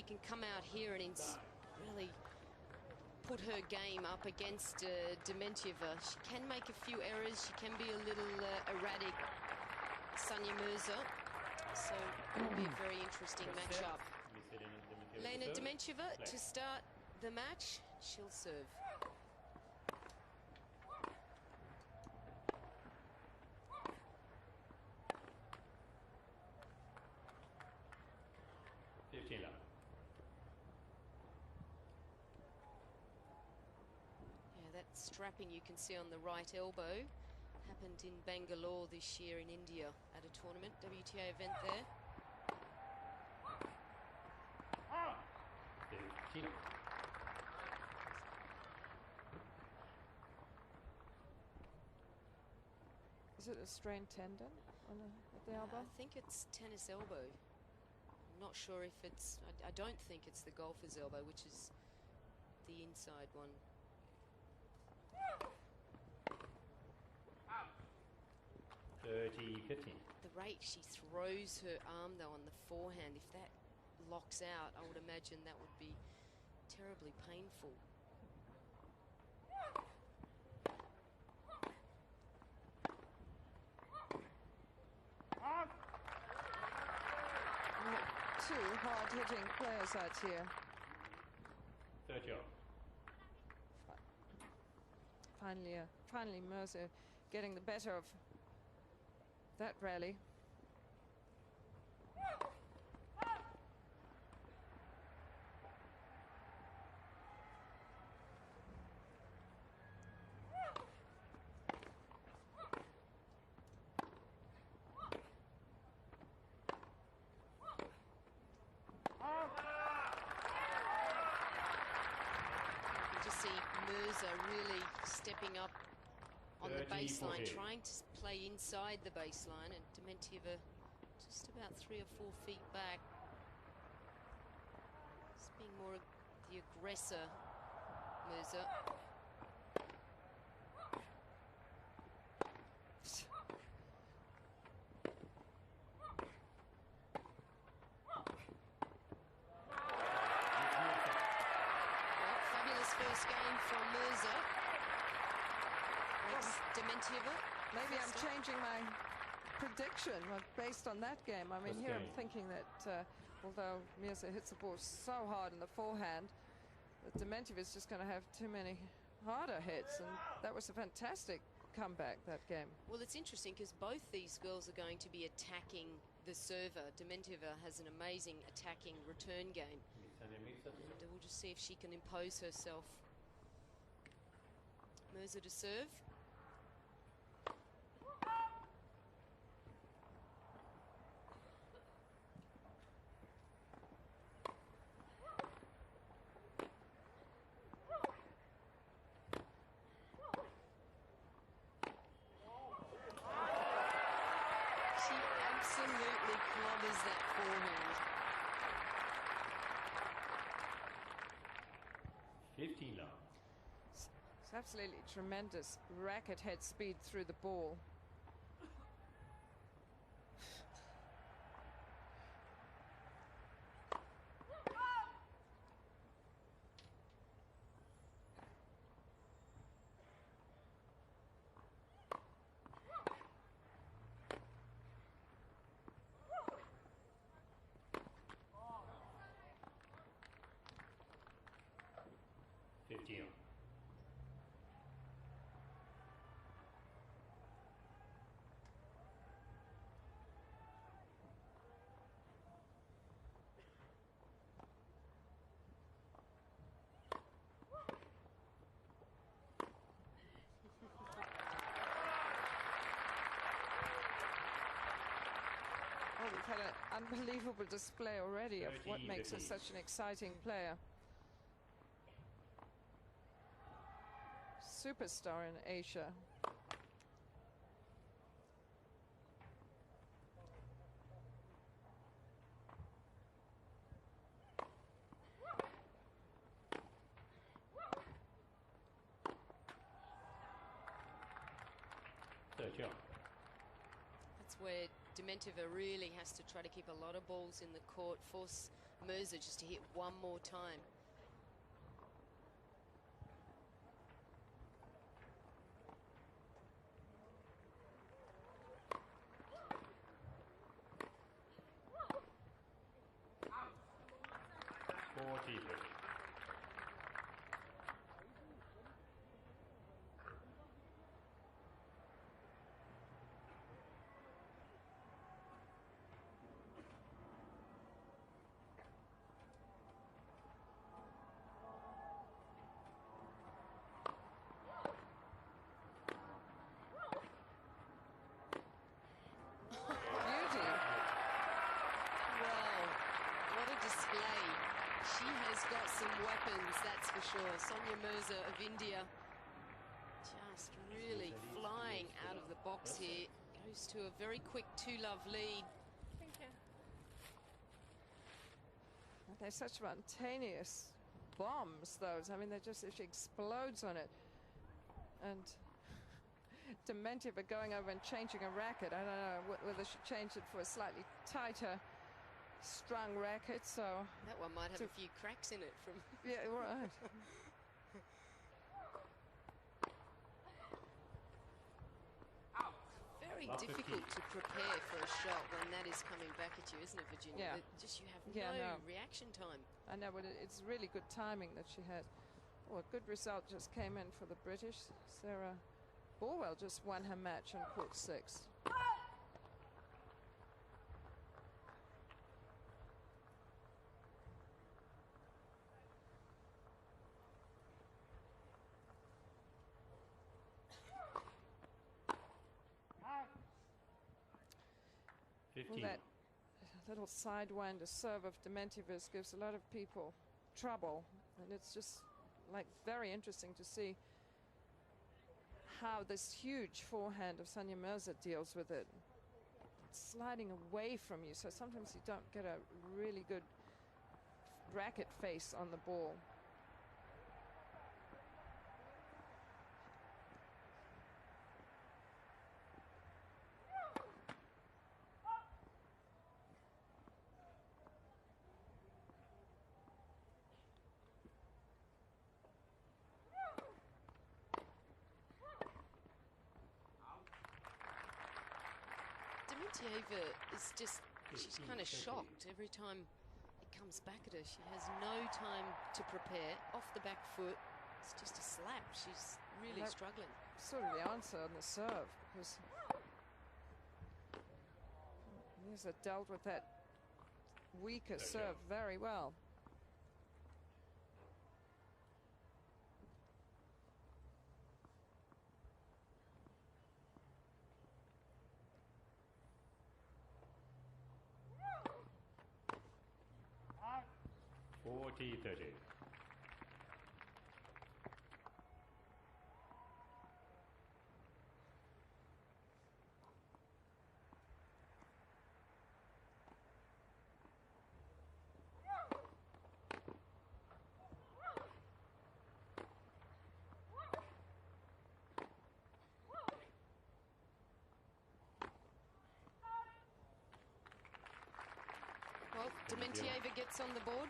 can come out here and really put her game up against Dementieva. She can make a few errors. She can be a little erratic, Sania Mirza. So it will be a very interesting matchup. Lena Dementieva to start the match. She'll serve. Yeah, that strapping you can see on the right elbow happened in Bangalore this year in India at a tournament, WTA event there. Is it a strained tendon at the elbow? I think it's tennis elbow. I'm not sure if it's, I don't think it's the golfer's elbow, which is the inside one. 30-15. The rate she throws her arm though on the forehand, if that locks out, I would imagine that would be terribly painful. Two hard-hitting players out here. 30. Finally Mirza getting the better of that rally. Mirza really stepping up on the baseline, trying to play inside the baseline, and Dementieva just about 3 or 4 feet back. Just being more the aggressor, Mirza. Maybe I'm changing my prediction based on that game. I mean, here I'm thinking that although Mirza hits the ball so hard in the forehand, that Dementieva is just going to have too many harder hits, and that was a fantastic comeback, that game. Well, it's interesting because both these girls are going to be attacking the server. Dementieva has an amazing attacking return game. And we'll just see if she can impose herself. Mirza to serve. It's absolutely tremendous racket head speed through the ball. Oh, we've had an unbelievable display already of what makes her such an exciting player. Superstar in Asia. That's where Dementieva really has to try to keep a lot of balls in the court, force Mirza just to hit one more time. Got some weapons, that's for sure. Sania Mirza of India just really flying out of the box here. Goes to a very quick 2-love lead. Thank you. They're such spontaneous bombs, those. I mean, they're just, if she explodes on it. And Dementieva going over and changing a racket. I don't know whether she changed it for a slightly tighter strung racket, so that one might have a few cracks in it from yeah, right. Very difficult to prepare for a shot when that is coming back at you, isn't it, Virginia? Yeah. Just you have no reaction time. I know, but it's really good timing that she had. Oh, a good result just came in for the British. Sarah Borwell just won her match on court 6. Well, that little sidewinder serve of Dementieva's gives a lot of people trouble, and it's just like very interesting to see how this huge forehand of Sania Mirza deals with it. It's sliding away from you, so sometimes you don't get a really good racket face on the ball. Dementieva is just, she's kind of shocked every time it comes back at her. She has no time to prepare. Off the back foot, it's just a slap. She's really struggling. Sort of the answer on the serve, because Mirza dealt with that weaker serve very well. T30. Well, Dementieva gets on the board.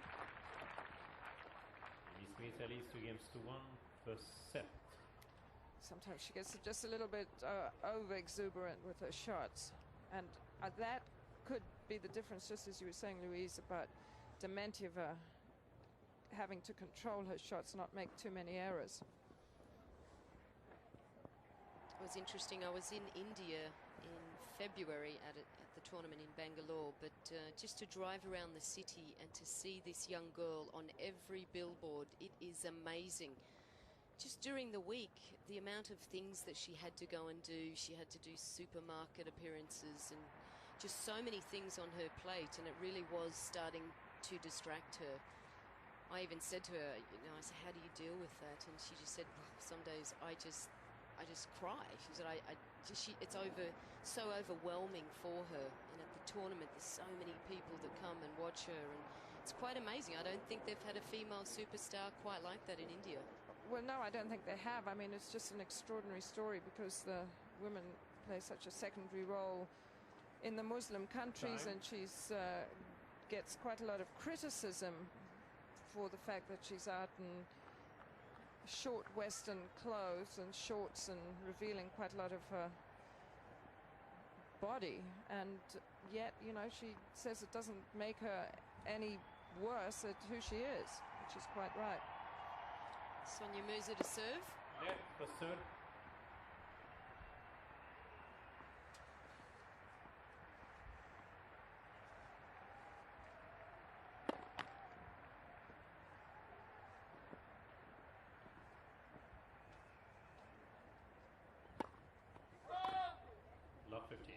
Mirza leads 2 games to 1, first set. Sometimes she gets just a little bit over exuberant with her shots, and that could be the difference, just as you were saying, Louise, about Dementieva having to control her shots, not make too many errors. It was interesting. I was in India in February at the tournament in Bangalore, but just to drive around the city and to see this young girl on every billboard, it is amazing. Just during the week, the amount of things that she had to go and do. She had to do supermarket appearances and just so many things on her plate, and it really was starting to distract her. I even said to her, you know, I said, how do you deal with that? And she just said, well, some days I just cry. She said, it's so overwhelming for her. And at the tournament, there's so many people that come and watch her, and it's quite amazing. I don't think they've had a female superstar quite like that in India. Well, no, I don't think they have. I mean, it's just an extraordinary story because the women play such a secondary role in the Muslim countries, and she's gets quite a lot of criticism for the fact that she's out in short Western clothes and shorts and revealing quite a lot of her body, and yet, you know, she says it doesn't make her any worse at who she is, which is quite right. Sania Mirza to serve. Yeah, first serve. Love 15.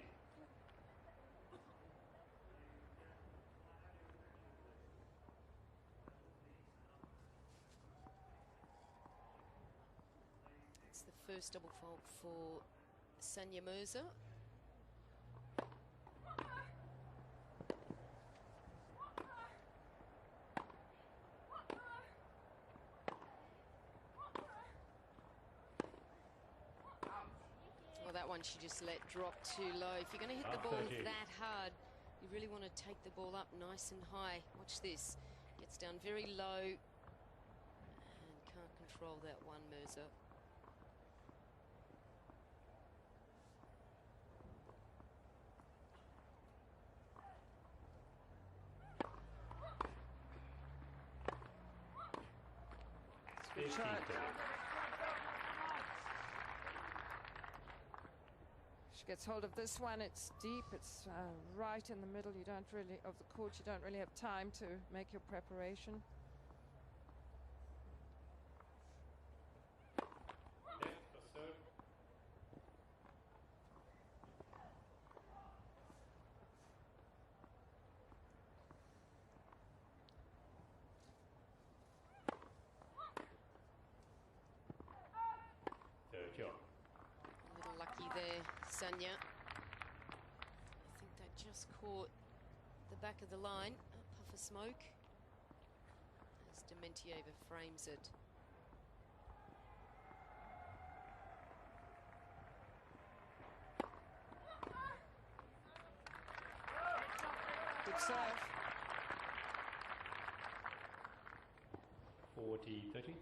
It's the first double fault for Sania Mirza. Well, that one she just let drop too low. If you're going to hit the ball 30. that hard, you really want to take the ball up nice and high. Watch this. Gets down very low and can't control that one, Mirza. Good shot. She gets hold of this one. It's deep. It's right in the middle. You don't really, of the court, you don't really have time to make your preparation. Yeah, first serve. Third job. A little lucky there, Sania. I think they just caught the back of the line. A puff of smoke as Dementieva frames it. Good serve. 40-30.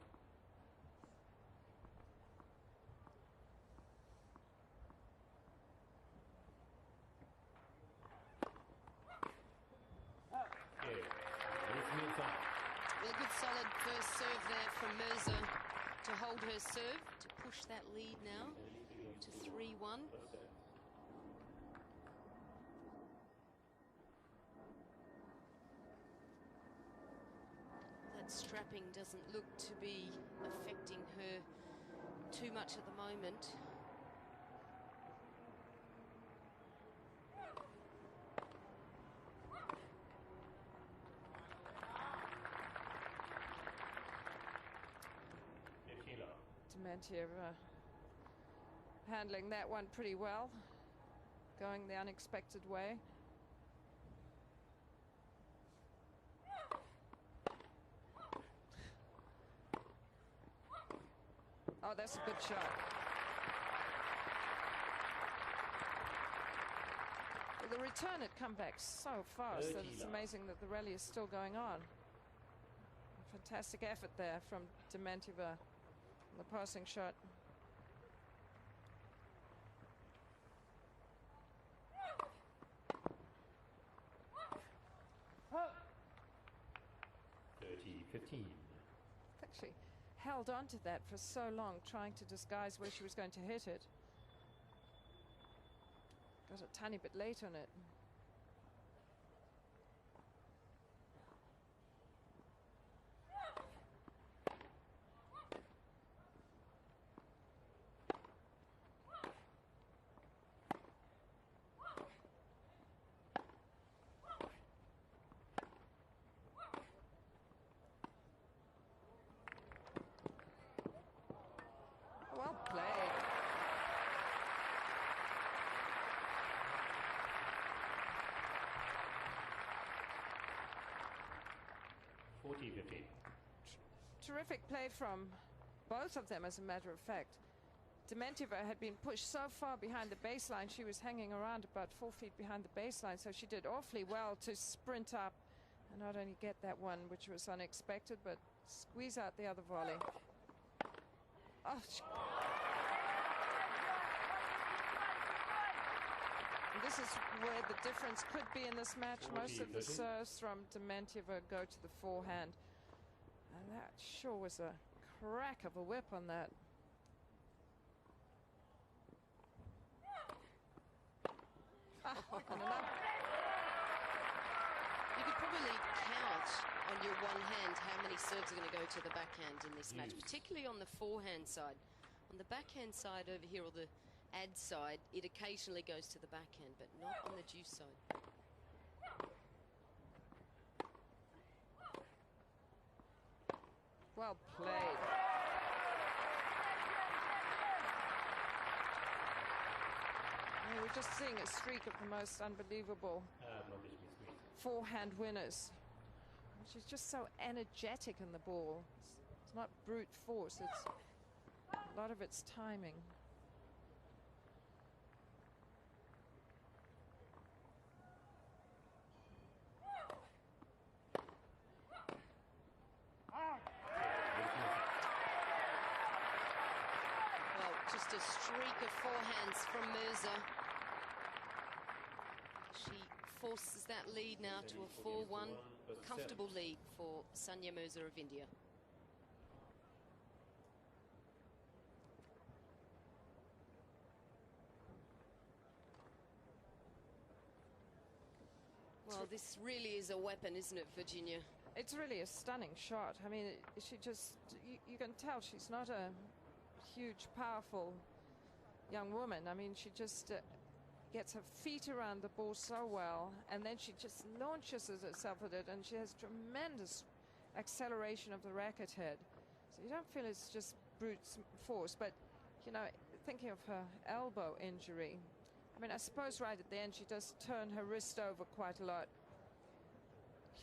Well, a good solid first serve there from Mirza to hold her serve, to push that lead now to 3-1. That strapping doesn't look to be affecting her too much at the moment. Dementieva handling that one pretty well, going the unexpected way. Oh, that's a good shot. Well, the return had come back so fast that it's amazing that the rally is still going on. Fantastic effort there from Dementieva. The passing shot. Oh. 30-15. Actually held on to that for so long, trying to disguise where she was going to hit it. Got a tiny bit late on it. Well played. Terrific play from both of them, as a matter of fact. Dementieva had been pushed so far behind the baseline, she was hanging around about 4 feet behind the baseline, so she did awfully well to sprint up not only get that one, which was unexpected, but squeeze out the other volley. Oh, this is where the difference could be in this match. Most of the serves from Dementieva go to the forehand. And that sure was a crack of a whip on that. And enough. You could probably count on your one hand how many serves are going to go to the backhand in this match, particularly on the forehand side. On the backhand side over here, or the ad side, it occasionally goes to the backhand, but not on the deuce side. Well played. We're just seeing a streak of the most unbelievable forehand winners. She's just so energetic in the ball. It's not brute force, it's a lot of it's timing. Well, just a streak of forehands from Mirza. She forces that lead now to a 4-1 comfortable lead for Sania Mirza of India. Well, this really is a weapon, isn't it, Virginia? It's really a stunning shot. I mean, she just, you can tell she's not a huge, powerful young woman. I mean, she just gets her feet around the ball so well, and then she just launches herself at it, and she has tremendous acceleration of the racket head. So you don't feel it's just brute force, but, you know, thinking of her elbow injury, I mean, I suppose right at the end she does turn her wrist over quite a lot.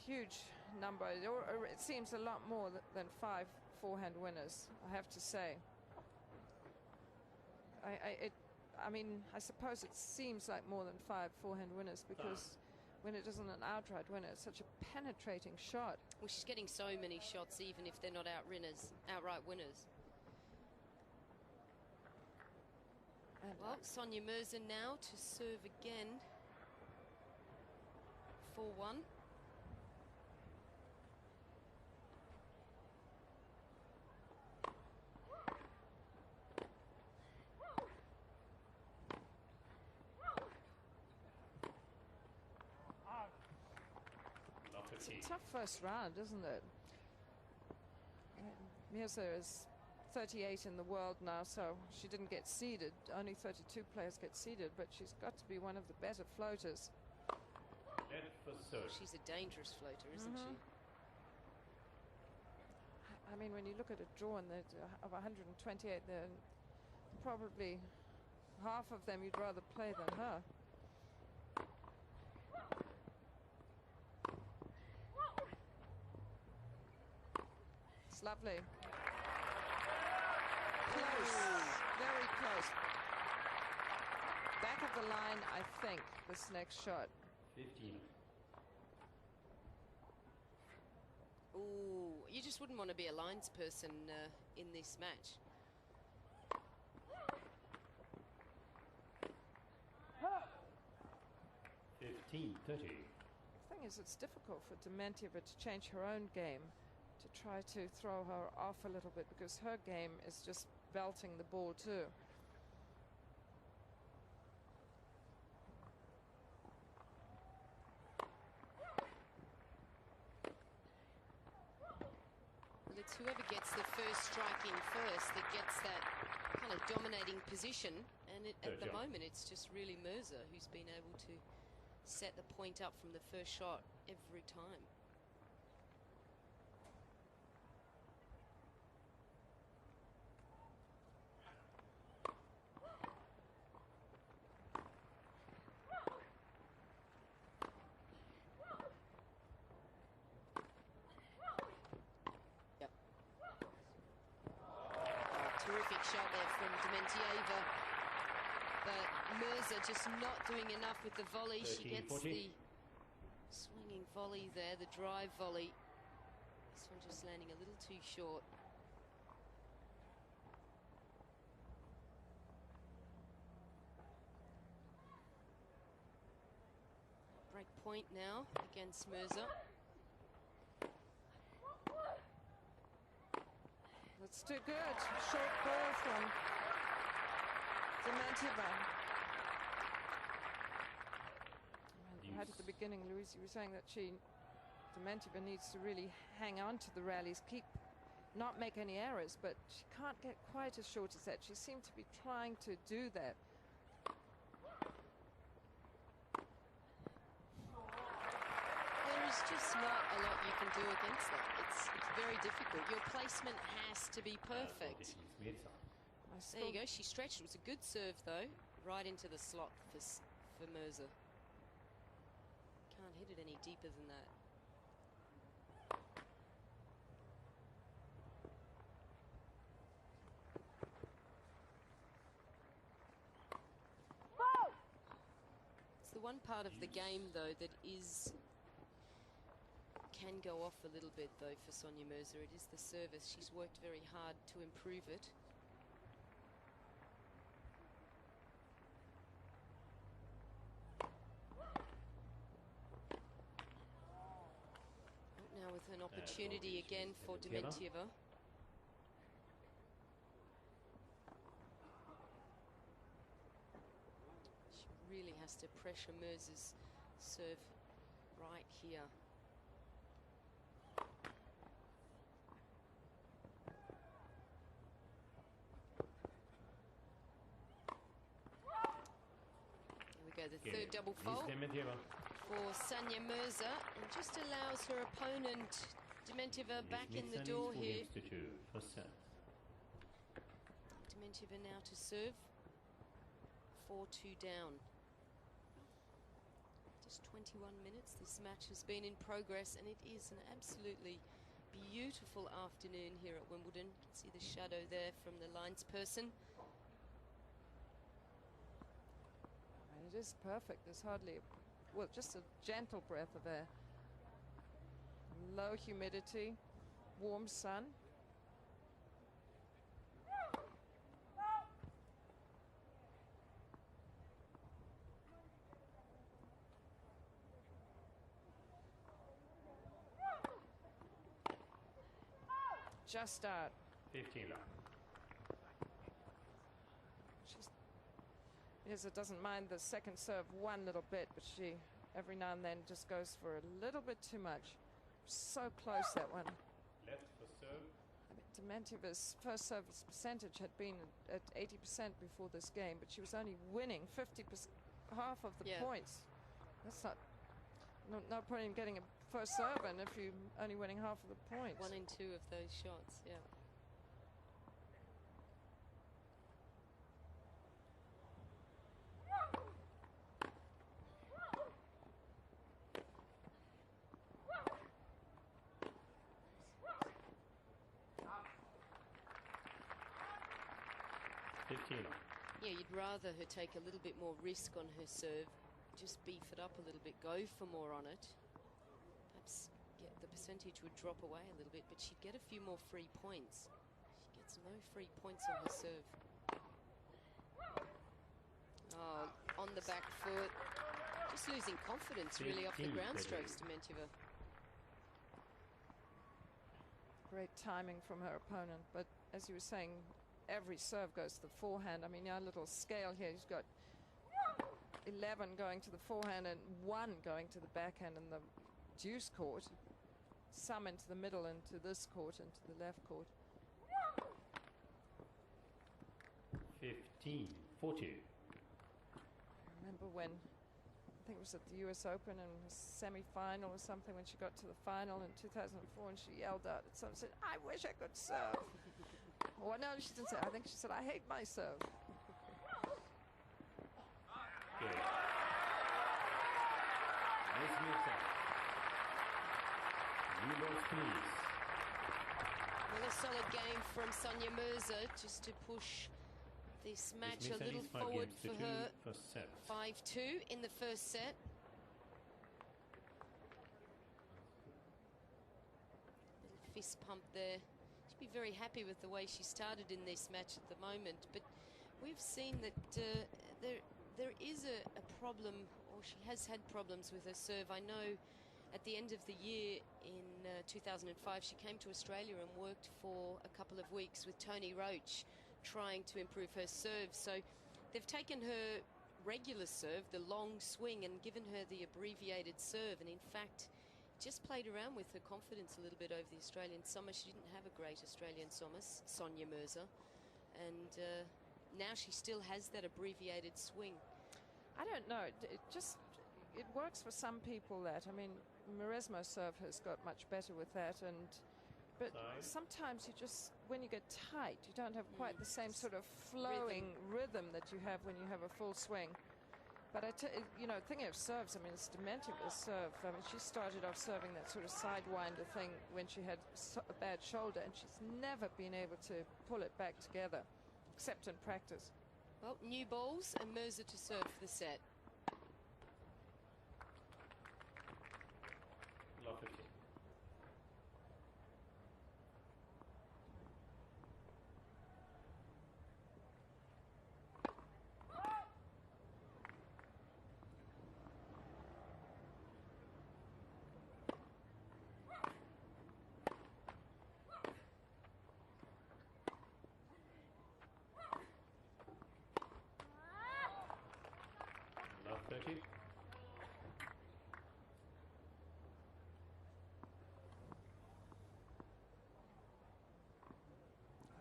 Huge number, or it seems a lot more than 5 forehand winners, I have to say. I mean, I suppose it seems like more than 5 forehand winners, because when it isn't an outright winner, it's such a penetrating shot. Well, she's getting so many shots, even if they're not outright winners. And well, Sania Mirza now to serve again. 4-1. It's a tough first round, isn't it? Mirza is 38 in the world now, so she didn't get seeded. Only 32 players get seeded, but she's got to be one of the better floaters. She's a dangerous floater, isn't she? I mean, when you look at a draw in of 128, then probably half of them you'd rather play than her. It's lovely. Close. Very close. Back of the line, I think, this next shot. 15. Ooh, you just wouldn't want to be a lines person in this match. $15.30. The thing is, it's difficult for Dementieva to change her own game, to try to throw her off a little bit, because her game is just belting the ball too. Well, it's whoever gets the first strike in first that gets that kind of dominating position, and at the moment it's just really Mirza who's been able to set the point up from the first shot every time. Terrific shot there from Dementieva, but Mirza just not doing enough with the volley. 13, she gets 40. the swinging volley there, the drive volley. This one just landing a little too short. Break point now against Mirza. That's too good. Short ball from Dementieva. Right at the beginning, Louise, you were saying that Dementieva needs to really hang on to the rallies, not make any errors, but she can't get quite as short as that. She seemed to be trying to do that. There is just not a lot you can do against that. It's very difficult. Your placement has to be perfect. There you go. She stretched. It was a good serve, though, right into the slot for Mirza. Can't hit it any deeper than that. It's the one part of the game, though, that can go off a little bit, though, for Sania Mirza. It is the service. She's worked very hard to improve it. Now with an opportunity again for Dementieva. She really has to pressure Mirza's serve right here. The third double fault for Sania Mirza, and just allows her opponent Dementieva back in the door here. Dementieva now to serve. 4-2 down. Just 21 minutes this match has been in progress, and it is an absolutely beautiful afternoon here at Wimbledon. You can see the shadow there from the linesperson. It is perfect. There's hardly, well, just a gentle breath of air. Low humidity, warm sun. Just start. 15 love. Mirza doesn't mind the second serve one little bit, but she every now and then just goes for a little bit too much. So close, that one. Left for serve. I mean, Dementieva's first service percentage had been at 80% before this game, but she was only winning 50%, half of the points. That's no point in getting a first serve, and if you're only winning half of the points. 1 and 2 of those shots, yeah. Yeah, you'd rather her take a little bit more risk on her serve, just beef it up a little bit, go for more on it. Perhaps the percentage would drop away a little bit, but she'd get a few more free points. She gets no free points on her serve. Oh, on the back foot. Just losing confidence, really, off the ground strokes, Dementieva. Great timing from her opponent, but as you were saying, every serve goes to the forehand. I mean, our little scale here, he's got 11 going to the forehand and 1 going to the backhand in the deuce court. Some into the middle, into this court, into the left court. 15-40. Remember when, I think it was at the US Open in the semi-final or something, when she got to the final in 2004 and she yelled out at someone, said, "I wish I could serve." Well, no, she didn't say. I think she said, "I hate my serve." Good. Nice Mirza. New balls, please. Well, a solid game from Sania Mirza, just to push this match a little forward for her. 5-2 in the first set. fist pump there. She'd be very happy with the way she started in this match at the moment. But we've seen that there is a problem, or she has had problems with her serve. I know at the end of the year in 2005, she came to Australia and worked for a couple of weeks with Tony Roach, trying to improve her serve. So they've taken her regular serve, the long swing, and given her the abbreviated serve, and in fact just played around with her confidence a little bit over the Australian summer. She didn't have a great Australian summer, Sania Mirza, and now she still has that abbreviated swing. I don't know, it works for some people. That, I mean, Maresmo's serve has got much better with that, but sometimes you just, when you get tight, you don't have quite the same sort of flowing rhythm that you have when you have a full swing. But you know, thinking of serves, I mean, it's Dementieva's serve. I mean, she started off serving that sort of sidewinder thing when she had a bad shoulder, and she's never been able to pull it back together, except in practice. Well, new balls and Mirza to serve for the set. Love 15. Love 30.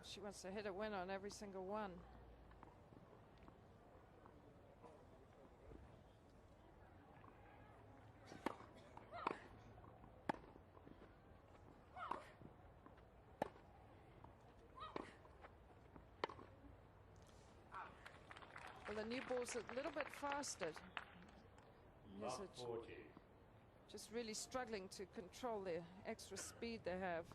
She wants to hit a win on every single one. Well, the new ball's a little bit faster. Love 40. Just really struggling to control the extra speed they have.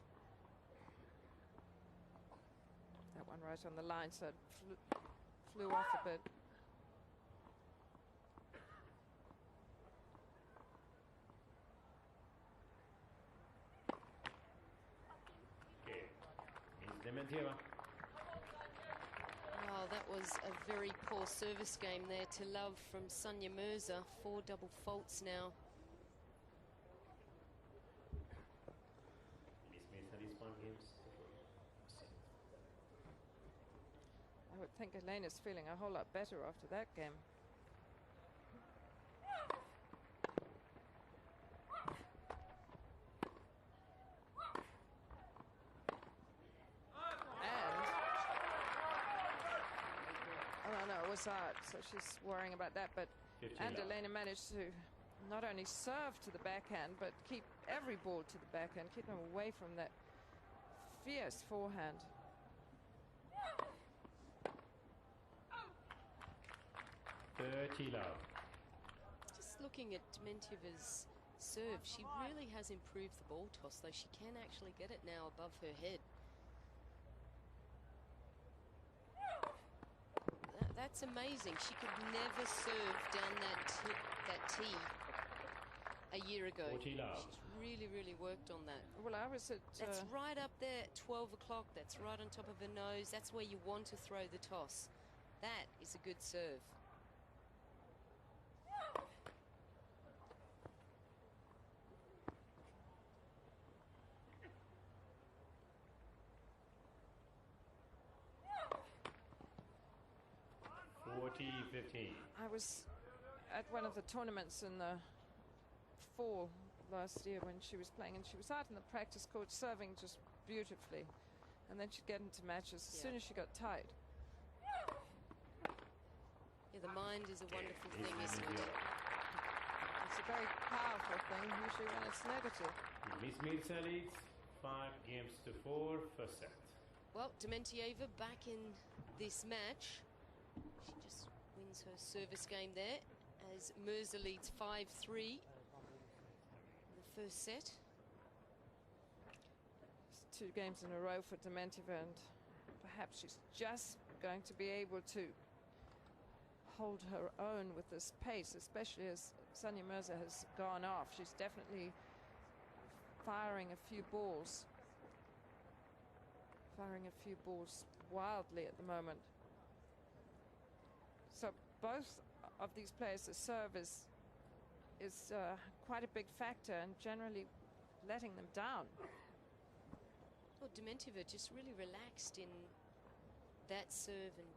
That one right on the line, so it flew off a bit. Okay. Is Dementieva. Wow, that was a very poor service game there to love from Sania Mirza. 4 double faults now. I would think Elena's feeling a whole lot better after that game. No, it was out, so she's worrying about that. But and Elena managed to not only serve to the backhand, but keep every ball to the backhand, keep them away from that fierce forehand. Just looking at Dementieva's serve, she really has improved the ball toss, though she can actually get it now above her head. That's amazing. She could never serve down that tee a year ago. She's really worked on that. Well, I was at... That's right up there at 12 o'clock. That's right on top of her nose. That's where you want to throw the toss. That is a good serve. I was at one of the tournaments in the fall last year when she was playing, and she was out in the practice court serving just beautifully, and then she'd get into matches as soon as she got tight. Yeah, the mind is a wonderful thing, isn't it? It's a very powerful thing, usually when it's negative. Miss Mirza leads 5-4 first set. Well, Dementieva back in this match. She just wins her service game there as Mirza leads 5-3 in the first set. It's 2 games in a row for Dementieva, and perhaps she's just going to be able to hold her own with this pace, especially as Sania Mirza has gone off. She's definitely firing a few balls firing a few balls wildly at the moment. So both of these players, the serve is quite a big factor, and generally letting them down. Well, Dementieva just really relaxed in that serve and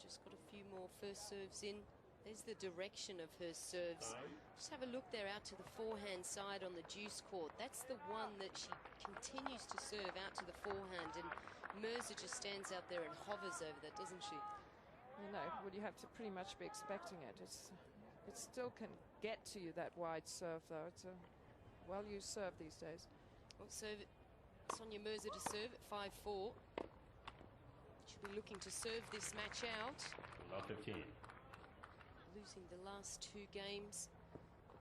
just got a few more first serves in. There's the direction of her serves. Just have a look there out to the forehand side on the deuce court. That's the one that she continues to serve out to the forehand, and Mirza just stands out there and hovers over that, doesn't she? You know, well, you have to pretty much be expecting it. It still can get to you, that wide serve, though. It's a well-used serve these days. Well, serve Sania Mirza to serve at 5-4. She'll be looking to serve this match out. Love 15. Losing the last 2 games.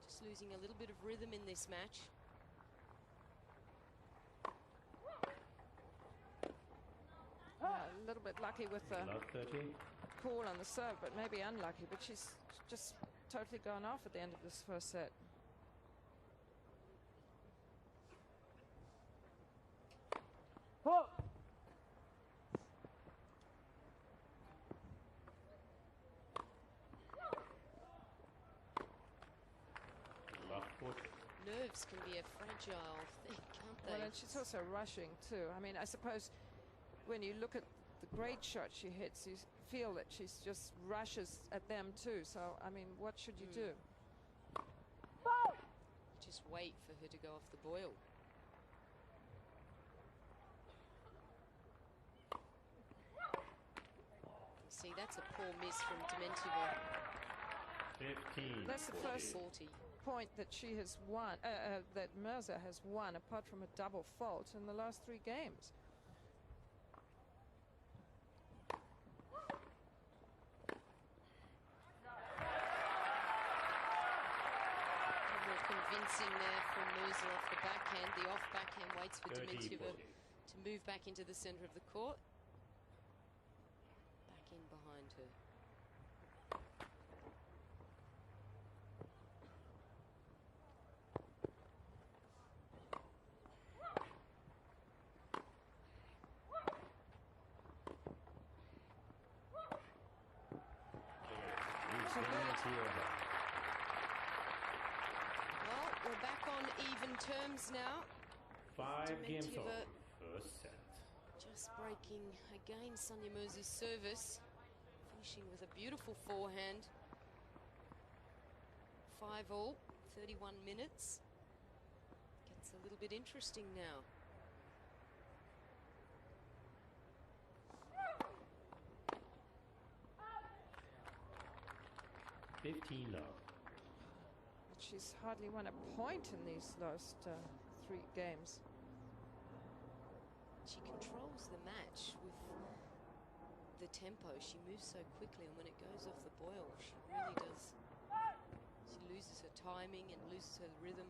Just losing a little bit of rhythm in this match. A little bit lucky with the Love 13. call on the serve, but maybe unlucky. But she's just totally gone off at the end of this first set. Love 14. Nerves can be a fragile thing, can't they? Well, and she's also rushing too. I mean, I suppose when you look at the great shot she hits, you feel that she's just rushes at them too. So, I mean, what should you do? Just wait for her to go off the boil. See, that's a poor miss from Dementieva. 15. That's the first 40. point that she has won, that Mirza has won, apart from a double fault in the last 3 games. More convincing there from Mirza off the backhand. The off backhand waits for 30, Dementieva 40. to move back into the center of the court. Back in behind her. Dementieva. Well, we're back on even terms now. 5 games Dementieva on. First set. just breaking again Sania Mirza's service. Finishing with a beautiful forehand. 5-all, 31 minutes. Gets a little bit interesting now. Love. She's hardly won a point in these last 3 games. She controls the match with the tempo. She moves so quickly, and when it goes off the boil, she really does. She loses her timing and loses her rhythm.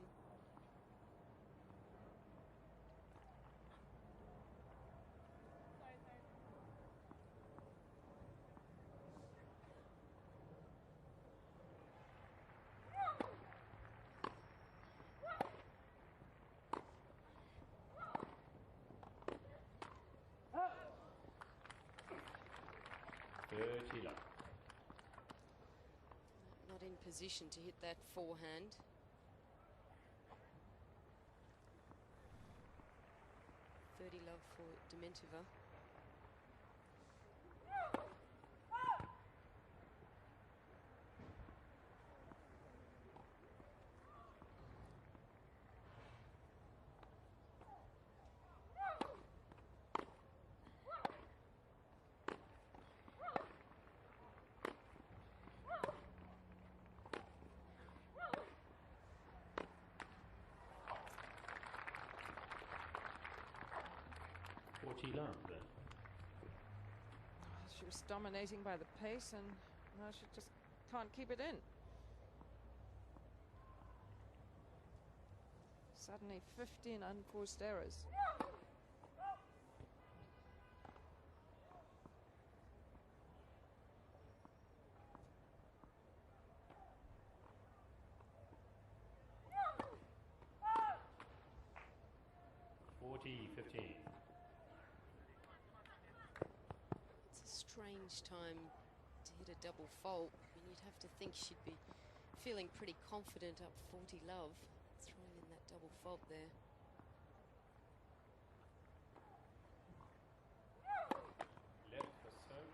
Love. Not in position to hit that forehand. Love for Dementieva. Love then. She was dominating by the pace, and now she just can't keep it in. Suddenly 15 unforced errors. strange time to hit a double fault. I mean, you'd have to think she'd be feeling pretty confident up 40 love, throwing in that double fault there. Left for serve.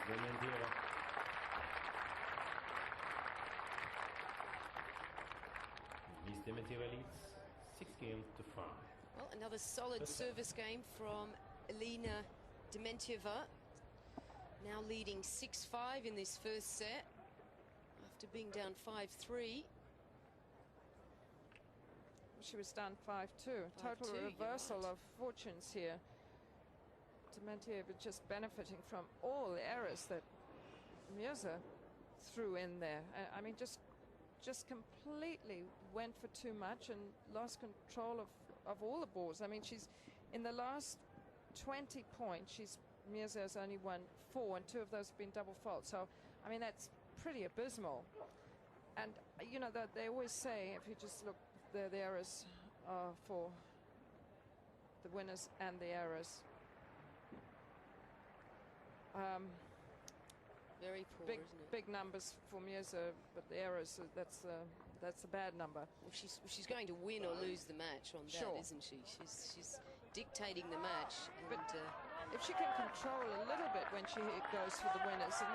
Dementieva. Miss Dementieva leads 6-5. Well, another solid service game from Elena Dementieva. Now leading 6-5 in this first set after being down 5-3. She was down 5-2. Total 5-2, reversal right. of fortunes here. Dementieva just benefiting from all the errors that Mirza threw in there. I mean, just completely went for too much and lost control of all the balls. I mean, she's in the last 20 points, Mirza has only won 4, and 2 of those have been double faults. So, I mean, that's pretty abysmal. And you know that they always say, if you just look, the errors are for the winners and the errors. Very poor, isn't it? Big numbers for Mirza, but the errors, that's a bad number. Well, she's going to win or lose the match on that, Sure. isn't she? She's dictating the match. But And, if she can control a little bit when she goes for the winners, and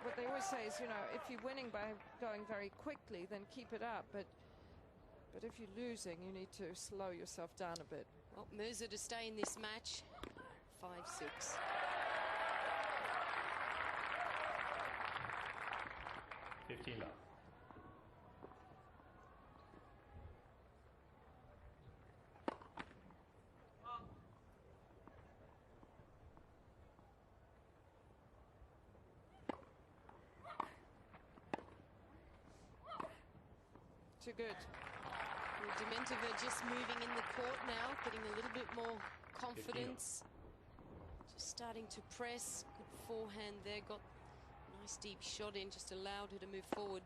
what they always say is, you know, if you're winning by going very quickly, then keep it up. But if you're losing, you need to slow yourself down a bit. well, Mirza to stay in this match, 5-6. Love. Too good. Well, Dementieva just moving in the court now, getting a little bit more confidence. Just starting to press. Good forehand there, got a nice deep shot in, just allowed her to move forward.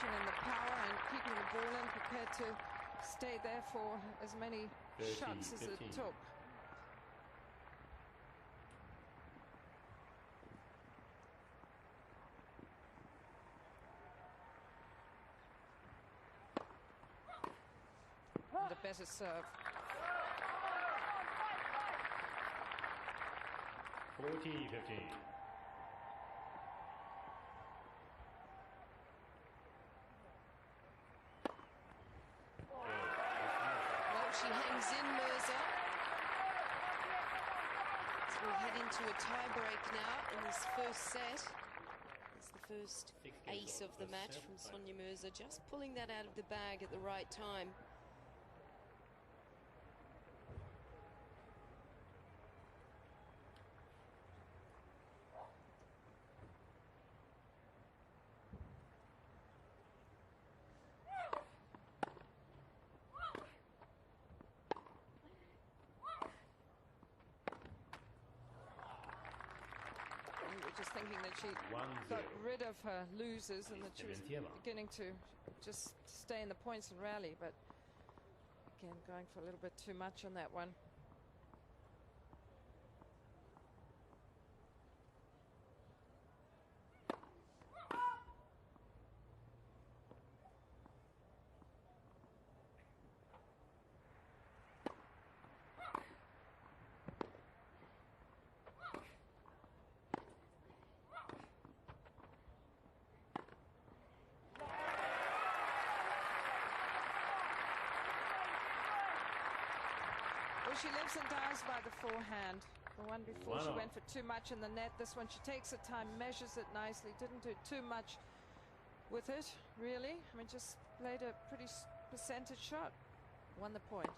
In the power and keeping the ball in, prepared to stay there for as many 13, shots as 15. it took. And a better serve. 40-15. She hangs in, Mirza. So we'll head into a tie-break now in this first set. It's the first ace of the match from Sania Mirza, just pulling that out of the bag at the right time. Just thinking that she 1-0. got rid of her losers and that she was Dementieva. beginning to just stay in the points and rally, but again going for a little bit too much on that one. Well, she lives and dies by the forehand. The one before she Wow. went for too much in the net. This one she takes her time, measures it nicely, didn't do too much with it, really. I mean, just played a pretty percentage shot. Won the point.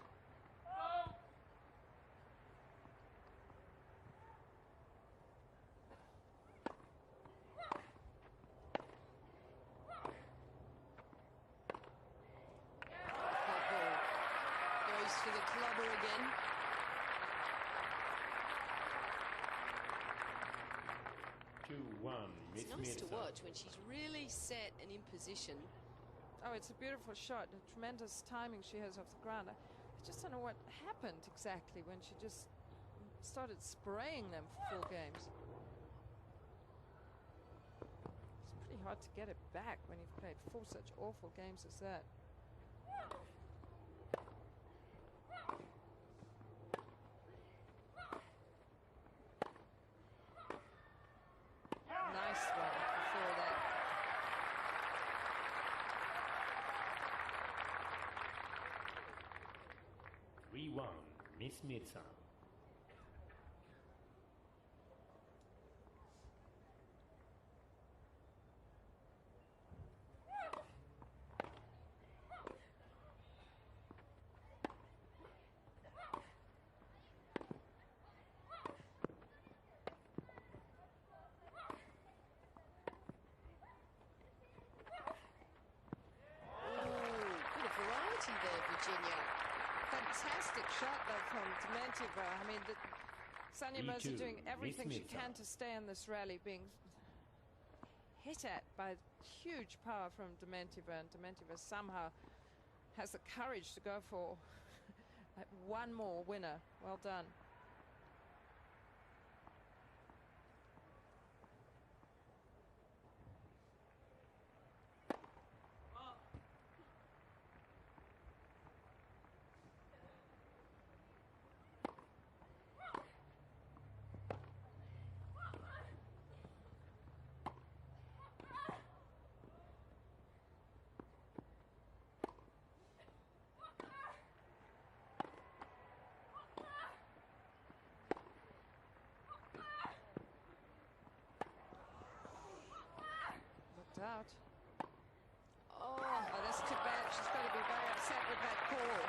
For the clubber again. It's nice to watch when she's really set and in position. Oh, it's a beautiful shot. A tremendous timing she has off the ground. I just don't know what happened exactly when she just started spraying them for full games. It's pretty hard to get it back when you've played 4 such awful games as that. Nice one before that. Miss Mirza. Fantastic shot though from Dementieva. I mean, Sania Mirza doing everything she can to stay in this rally, being hit at by huge power from Dementieva, and Dementieva somehow has the courage to go for one more winner. Well done. Out. Oh, that's too bad. She's going to be very upset with that call.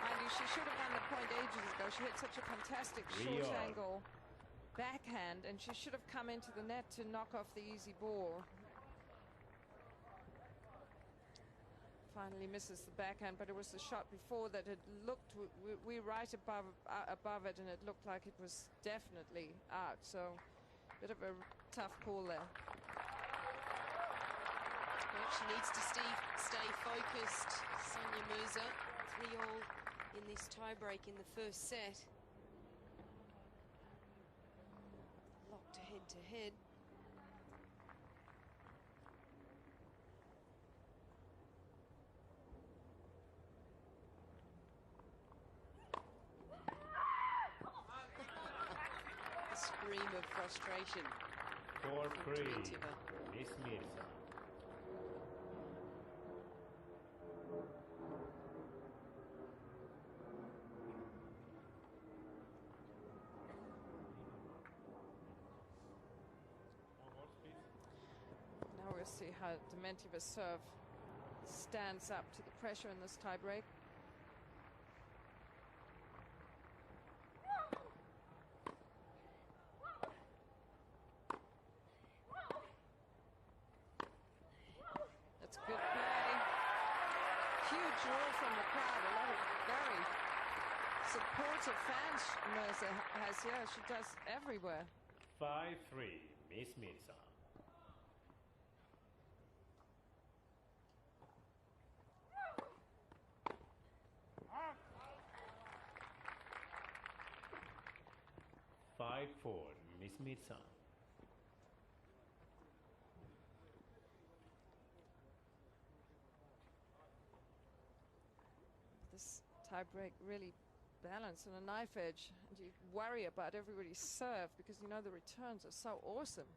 Mind you, she should have won the point ages ago. She hit such a fantastic short angle backhand, and she should have come into the net to knock off the easy ball. Finally misses the backhand, but it was the shot before that had looked, we right above it, and it looked like it was definitely out. So, bit of a tough call there. Well, she needs to stay focused. Sania Mirza, 3-all in this tiebreak in the first set. Locked head to head. Scream of frustration. 4-3, Miss Mirza. Now we'll see how Dementieva's serve stands up to the pressure in this tiebreak. Good play. Huge roar from the crowd. A lot of very supportive fans Mirza has here. She does everywhere. 5-3, Miss Mirza. Miss Mirza. This tiebreak really balanced on a knife edge, and you worry about everybody's serve because you know the returns are so awesome.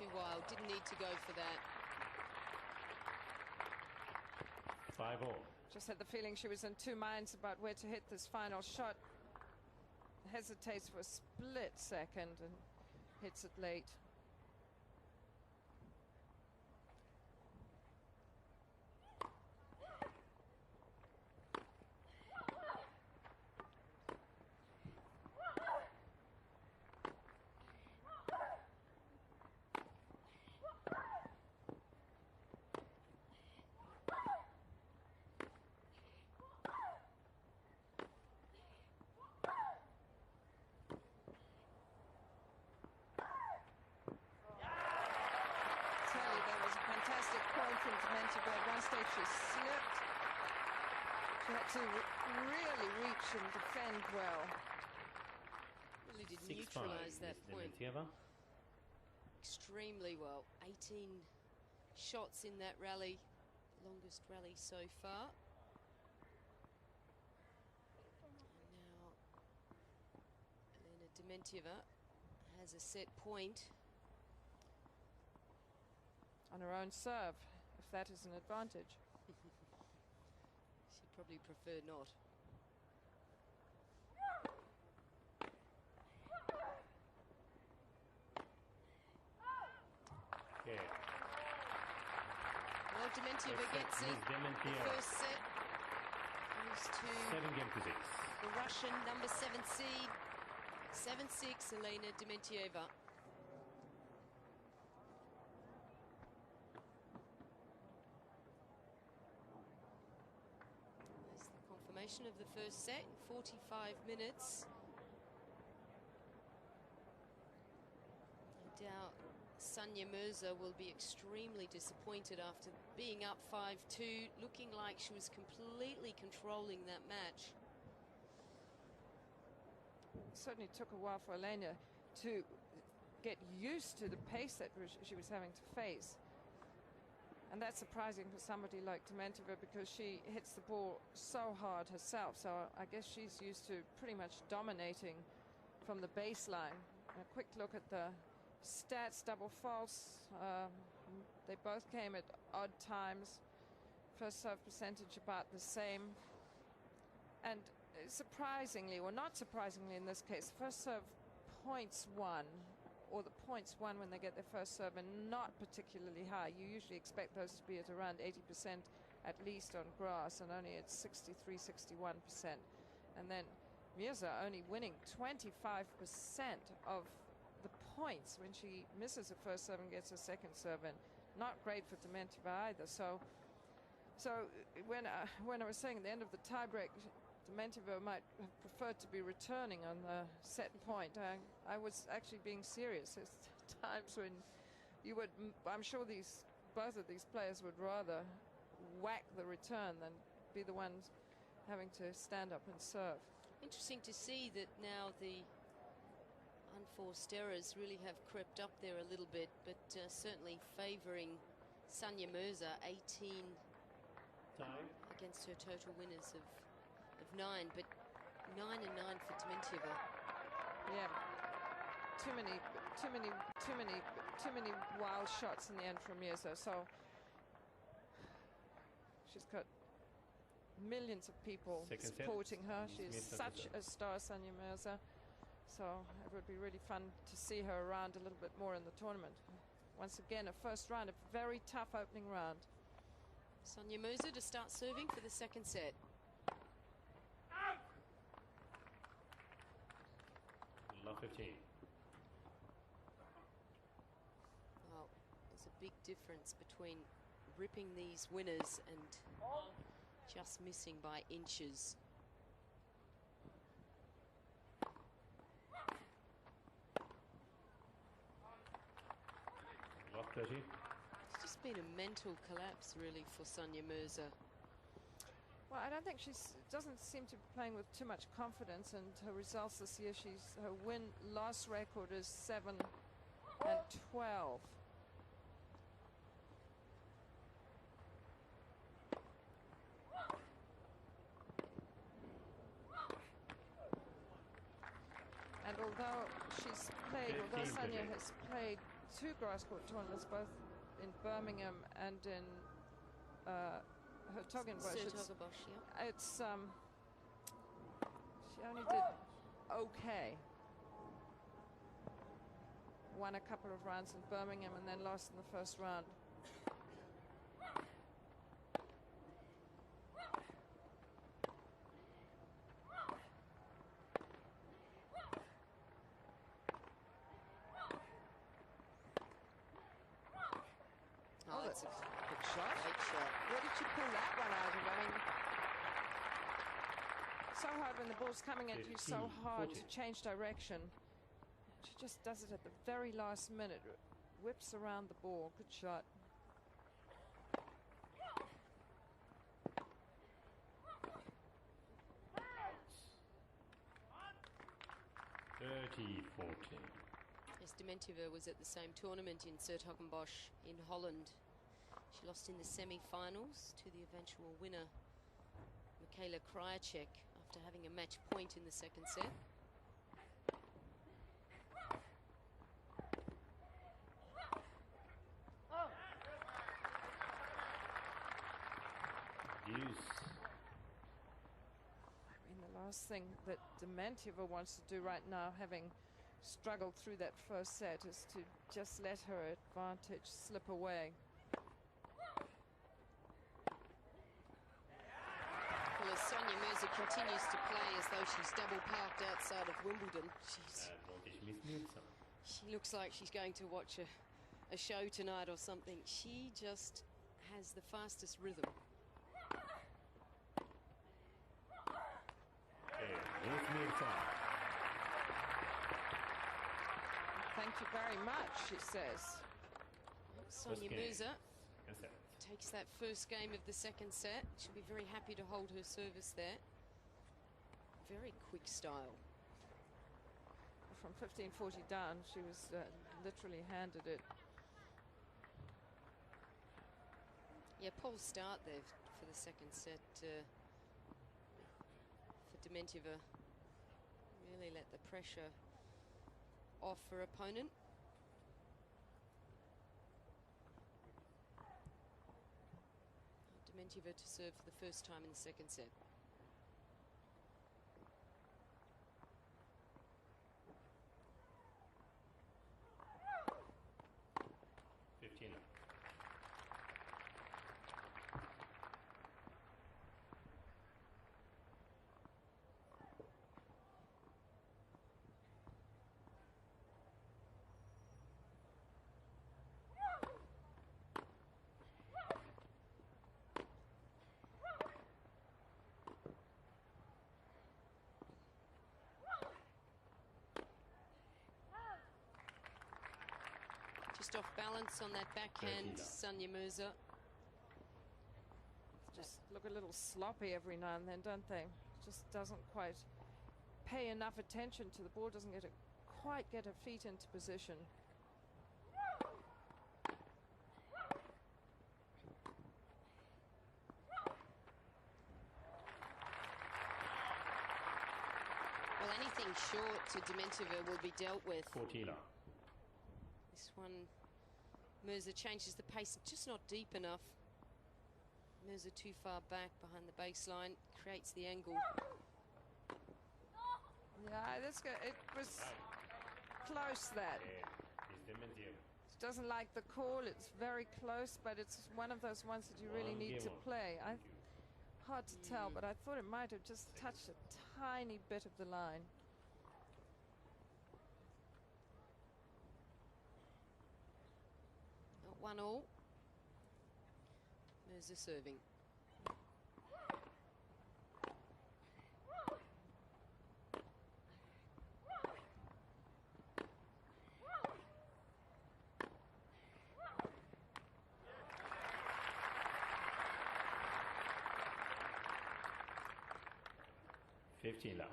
Too wild. Didn't need to go for that. 5-all. Just had the feeling she was in two minds about where to hit this final shot. Hesitates for a split second and hits it late. From Dementieva. At one stage she slipped. She had to really reach and defend well. Really did neutralize that point. Dementieva. Extremely well. 18 shots in that rally. Longest rally so far. And now Dementieva has a set point. On her own serve, if that is an advantage. She'd probably prefer not. Okay. Well, Dementieva gets it. The first set goes to 7-6. the Russian number 7 seed. 7-6, Dementieva. Of the first set in 45 minutes. No doubt Sania Mirza will be extremely disappointed after being up 5-2, looking like she was completely controlling that match. It certainly took a while for Elena to get used to the pace that she was having to face. And that's surprising for somebody like Dementieva because she hits the ball so hard herself. So I guess she's used to pretty much dominating from the baseline. A quick look at the stats, double faults. They both came at odd times. First serve percentage about the same. And surprisingly, or not surprisingly in this case, first serve points won, or the points won when they get their first serve, are not particularly high. You usually expect those to be at around 80% at least on grass, and only at 63, 61%. And then Mirza only winning 25% of the points when she misses a first serve and gets a second serve in. Not great for Dementieva either. So when I was saying at the end of the tiebreak, Dementieva might have preferred to be returning on the set point. I was actually being serious. There's times when you would, I'm sure both of these players would rather whack the return than be the ones having to stand up and serve. Interesting to see that now the unforced errors really have crept up there a little bit, but certainly favouring Sania Mirza, 18 Time. against her total winners of 9, but 9 and 9 for Dementieva. Yeah, too many wild shots in the end from Mirza. So she's got millions of people supporting her. She's such a star, Sania Mirza. So it would be really fun to see her around a little bit more in the tournament. Once again, a first round, a very tough opening round. Sania Mirza to start serving for the second set. Love 15. Well, there's a big difference between ripping these winners and just missing by inches. Love 30. It's just been a mental collapse, really, for Sania Mirza. Well, I don't think doesn't seem to be playing with too much confidence, and her results this year, her win-loss record is 7 and 12. And although Sania has played 2 grass court tournaments, both in Birmingham and in Hertogenbosch. Hertogenbosch, yeah. It's she only did okay. Won a couple of rounds in Birmingham and then lost in the first round. Oh, that's a Good shot. great shot. Where did you pull that one out of? I mean, so hard when the ball's coming at you, so 15, hard 14. to change direction. She just does it at the very last minute. Whips around the ball. Good shot. Yes, Dementieva was at the same tournament in Hertogenbosch in Holland. She lost in the semi-finals to the eventual winner, Michaela Krajicek, after having a match point in the second set. I mean, the last thing that Dementieva wants to do right now, having struggled through that first set, is to just let her advantage slip away. Well, as Sania Mirza continues to play as though she's double parked outside of Wimbledon, she looks like she's going to watch a show tonight or something. She just has the fastest rhythm. Thank you very much, she says. Sania Mirza takes that first game of the second set. She'll be very happy to hold her service there. Very quick style. From 15-40 down, she was literally handed it. Yeah, Paul's start there for the second set for Dementieva. Really let the pressure off her opponent. Dementieva to serve for the first time in the second set. Just off balance on that backhand, Sania Mirza. Just look a little sloppy every now and then, don't they? Just doesn't quite pay enough attention to the ball, doesn't quite get her feet into position. Well, anything short to Dementieva will be dealt with. This one, Mirza changes the pace, just not deep enough. Mirza too far back behind the baseline, creates the angle. Yeah, it was close, that. She doesn't like the call, it's very close, but it's one of those ones that you really need to play. Hard to tell, but I thought it might have just touched a tiny bit of the line. Not 1-1. Mirza serving. Love.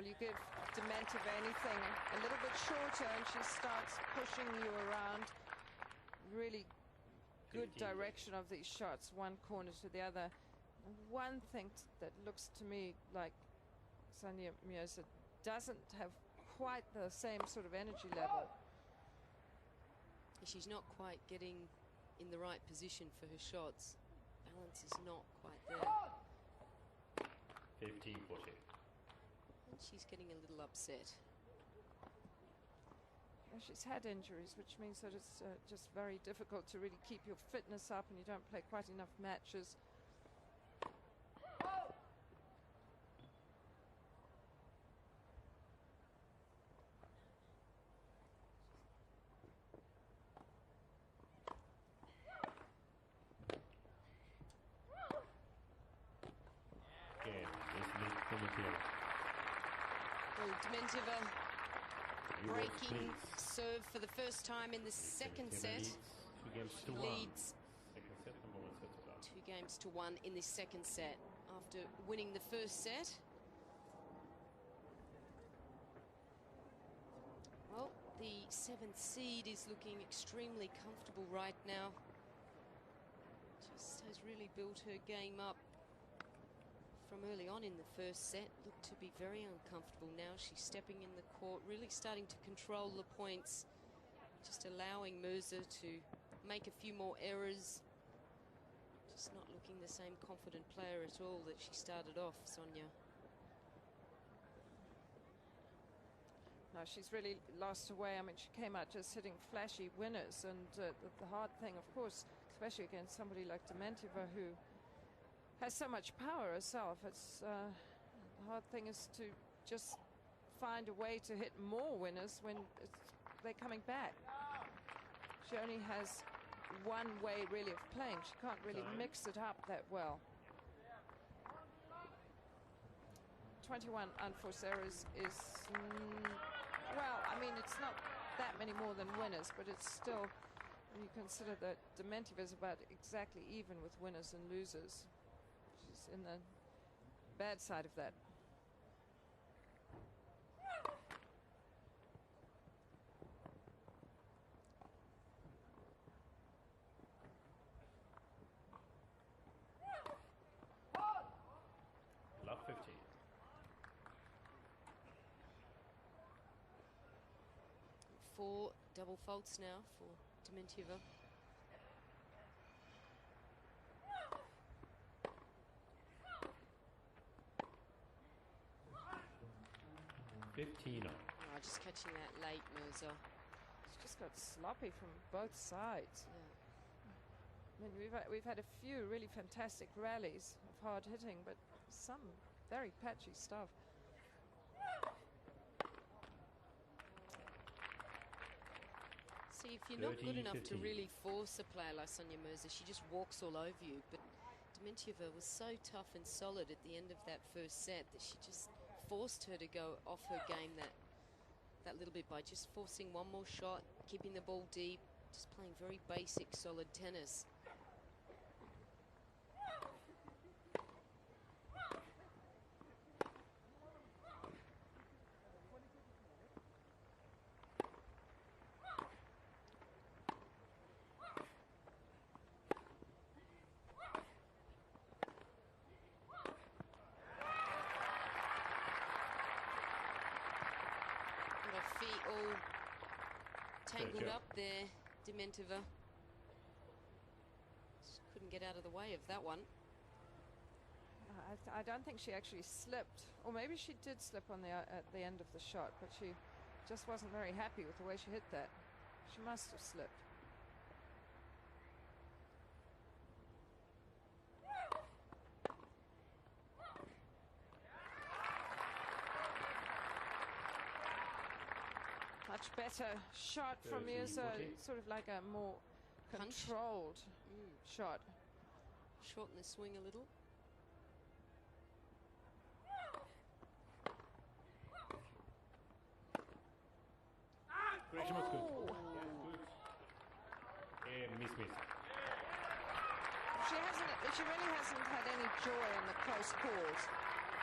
Well, you give Dementieva anything a little bit shorter and she starts pushing you around. Really good 15. direction of these shots, one corner to the other. And one thing that looks to me like Sania Mirza doesn't have quite the same sort of energy level. She's not quite getting in the right position for her shots. Balance is not quite there. 15-40. And she's getting a little upset. Well, she's had injuries, which means that it's just very difficult to really keep your fitness up, and you don't play quite enough matches. Well, Dementieva breaking serve for the first time in the second set. Leads 2-1 in the second set after winning the first set. Well, the 7th seed is looking extremely comfortable right now. Just has really built her game up from early on in the first set. Looked to be very uncomfortable. Now she's stepping in the court, really starting to control the points, just allowing Mirza to make a few more errors. Just not looking the same confident player at all that she started off, Sania. No, she's really lost her way. I mean, she came out just hitting flashy winners, and the hard thing, of course, especially against somebody like Dementieva, who has so much power herself, it's the hard thing is to just find a way to hit more winners when they're coming back. She only has one way really of playing. She can't really mix it up that well. 21 unforced errors is, well, I mean, it's not that many more than winners, but it's still, when you consider that Dementieva is about exactly even with winners and losers. She's in the bad side of that. Love 15. Four double faults now for Dementieva. 15. Oh, just catching that late, Mirza. It's just got sloppy from both sides. Yeah. I mean, we've had a few really fantastic rallies of hard hitting, but some very patchy stuff. See, if you're not good enough to really force a player like Sania Mirza, she just walks all over you. But Dementieva was so tough and solid at the end of that first set that she just forced her to go off her game that little bit by just forcing one more shot, keeping the ball deep, just playing very basic, solid tennis. Feet all tangled up there, Dementieva. Just couldn't get out of the way of that one. I don't think she actually slipped, or maybe she did slip on at the end of the shot, but she just wasn't very happy with the way she hit that. She must have slipped. Much better shot from Mirza, sort of like a more controlled shot. Shorten the swing a little. Great, she was good. Miss. She really hasn't had any joy in the close calls.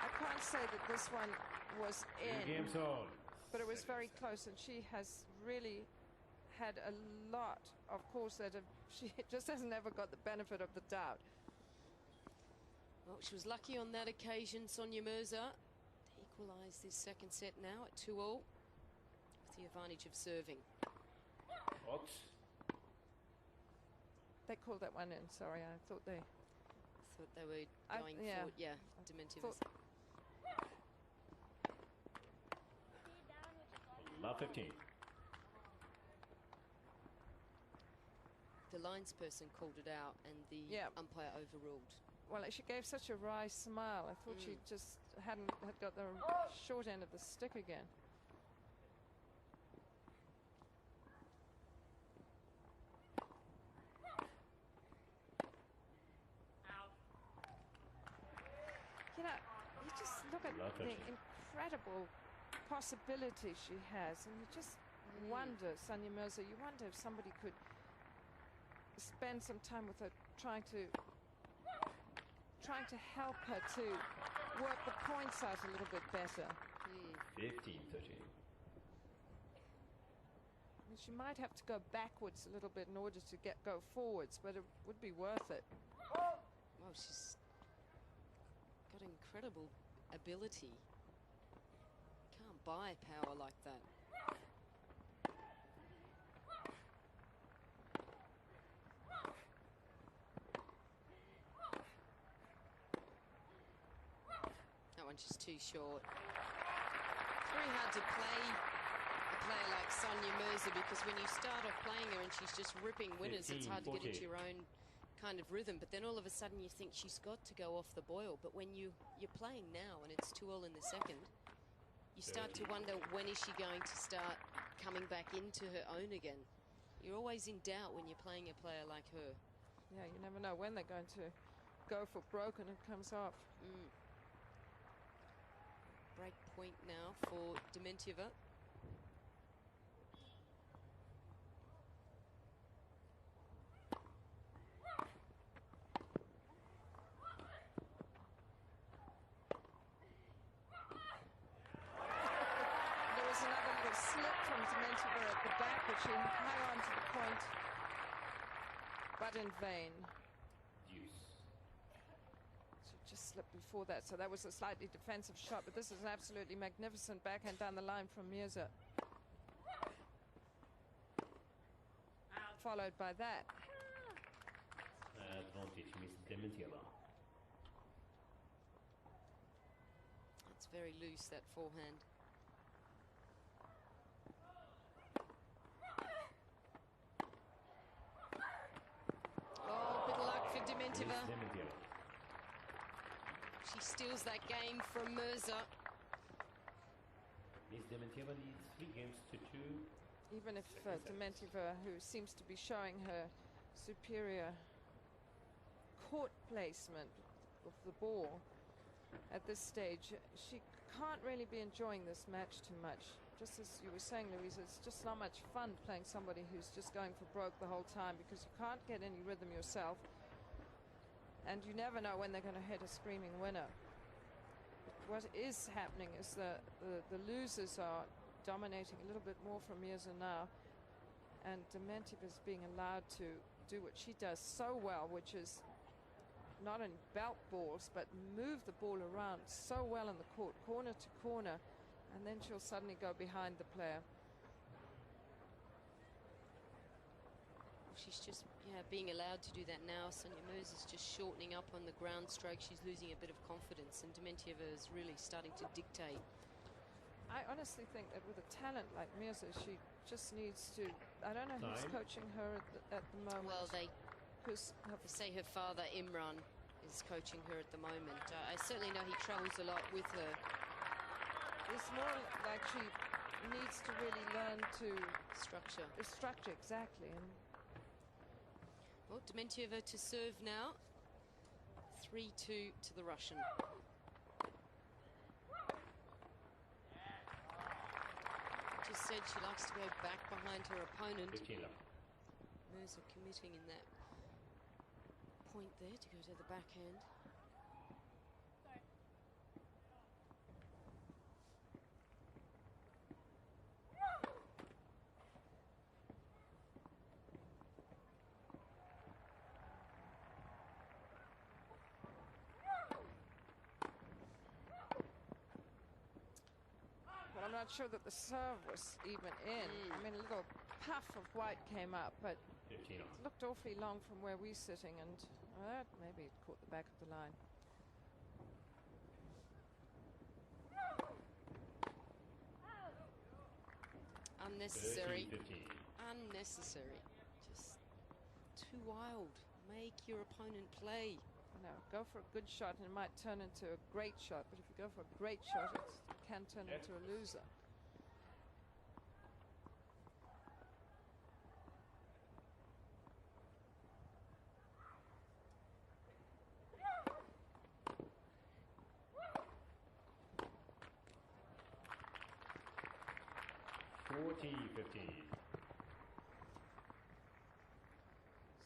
I can't say that this one was 2 in. games all. But it was very close, and she has really had a lot, of course, that she just has never got the benefit of the doubt. Well, she was lucky on that occasion, Sania Mirza. Equalise this second set now at 2-all, with the advantage of serving. Hot. They called that one in, sorry, I thought they... Thought they were going yeah. for, yeah, Dementieva. Love 15. The linesperson called it out and the umpire overruled. Well, she gave such a wry smile. I thought she just had got the short end of the stick again. You know, you just look at the incredible possibility she has, and you just wonder, Sania Mirza, you wonder if somebody could spend some time with her trying to help her to work the points out a little bit better. 15-13. She might have to go backwards a little bit in order to go forwards, but it would be worth it. Well, she's got incredible ability. Can't buy power like that. That one's just too short. It's very hard to play a player like Sania Mirza, because when you start off playing her and she's just ripping winners, it's hard to get into your own kind of rhythm. But then all of a sudden you think she's got to go off the boil. But when you're playing now and it's 2-all in the second, you start to wonder, when is she going to start coming back into her own again? You're always in doubt when you're playing a player like her. Yeah, you never know when they're going to go for broke and it comes off. Break point now for Dementieva. Slip from Dementieva at the back, but she hung on to the point, but in vain. She just slipped before that, so that was a slightly defensive shot, but this is an absolutely magnificent backhand down the line from Mirza. Followed by that. Advantage, Miss Dementieva. It's very loose, that forehand. Dementieva. She steals that game from Mirza. Miss Dementieva leads 3 games to 2. Even if Dementieva, who seems to be showing her superior court placement of the ball at this stage, she can't really be enjoying this match too much. Just as you were saying, Louisa, it's just not much fun playing somebody who's just going for broke the whole time, because you can't get any rhythm yourself. And you never know when they're going to hit a screaming winner. What is happening is the losers are dominating a little bit more from Mirza now, and Dementieva is being allowed to do what she does so well, which is not only belt balls, but move the ball around so well in the court, corner to corner, and then she'll suddenly go behind the player. She's just being allowed to do that now. Sania Mirza is just shortening up on the ground stroke. She's losing a bit of confidence, and Dementieva is really starting to dictate. I honestly think that with a talent like Mirza, she just needs to... I don't know who's coaching her at the moment. Well, they say her father, Imran, is coaching her at the moment. I certainly know he travels a lot with her. It's more like she needs to really learn to... Structure. Structure, exactly. And well, Dementieva to serve now. 3-2 to the Russian. Just said she likes to go back behind her opponent. Mirza committing in that point there to go to the backhand. not sure that the serve was even in. I mean, a little puff of white came up, but 15 it on. looked awfully long from where we're sitting, and maybe it caught the back of the line. Unnecessary. 13-15. Unnecessary. Just too wild. Make your opponent play. No, go for a good shot and it might turn into a great shot, but if you go for a great shot, it can turn into a loser.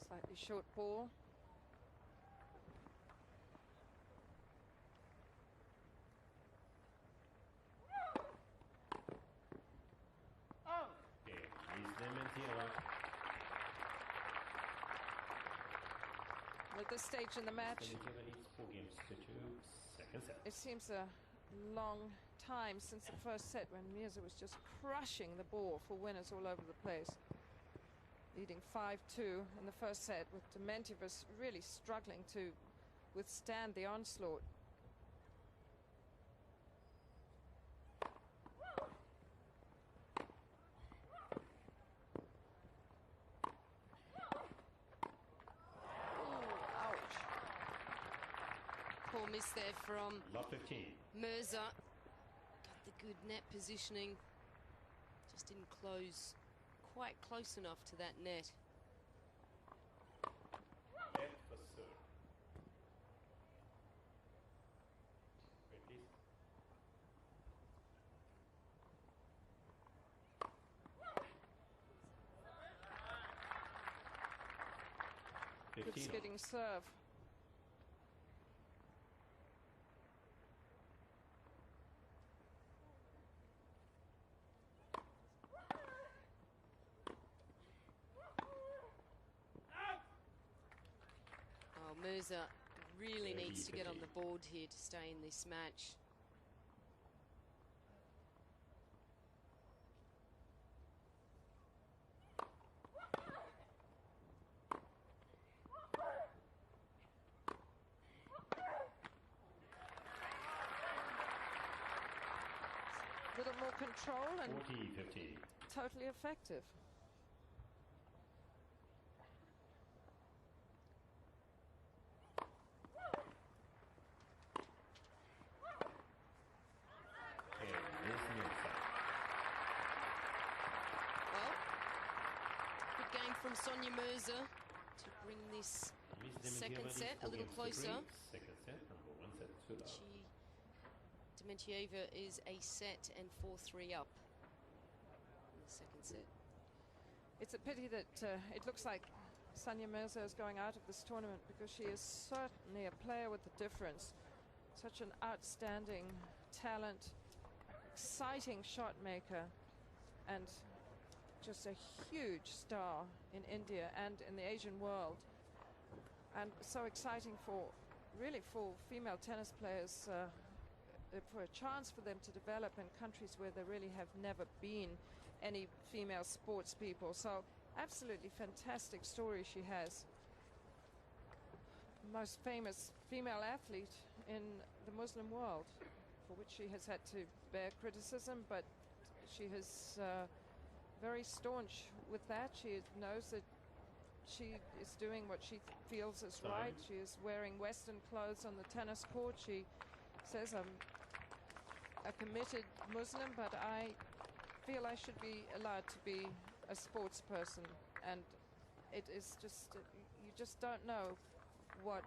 Slightly short ball. Dementieva. At this stage in the match, Dementieva leads 4 games to 2. Second set. it seems a long time since the first set when Mirza was just crushing the ball for winners all over the place. Leading 5-2 in the first set, with Dementieva really struggling to withstand the onslaught. Ouch. Poor miss there from Love 15. Mirza. Got the good net positioning. Just didn't close quite close enough to that net. Net for serve. Wait, please. Good 15 on. skidding serve. Oh, Mirza really needs to get on the board here to stay in this match. A little more control and 40-15. totally effective. And this Mirza. Well, good game from Sania Mirza to bring this Miss second Dementieva set leads a 4 little games to 3. closer. Second set, number 1 set to love. Dementieva is a set and 4-3 up in the second set. It's a pity that it looks like Sania Mirza is going out of this tournament, because she is certainly a player with a difference. Such an outstanding talent, exciting shot maker, and just a huge star in India and in the Asian world. And so exciting for female tennis players, for a chance for them to develop in countries where there really have never been any female sports people. So absolutely fantastic story she has. Most famous female athlete in the Muslim world, for which she has had to bear criticism, but she is very staunch with that. She knows that she is doing what she feels is right. She is wearing Western clothes on the tennis court. She says, I'm a committed Muslim, but I feel I should be allowed to be a sports person. And it is just, you just don't know what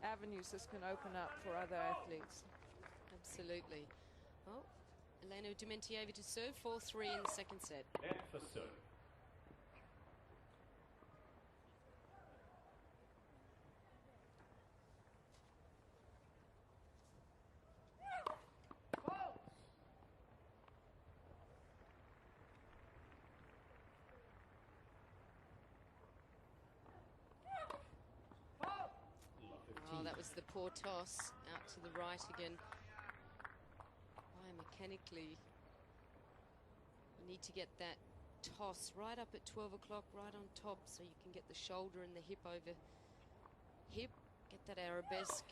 avenues this can open up for other athletes. Absolutely. Well, Elena Dementieva to serve, 4-3 in the second set. Net for serve. Oh, that was the poor toss out to the right again. Why mechanically Need to get that toss right up at 12 o'clock, right on top, so you can get the shoulder and the hip over hip, get that arabesque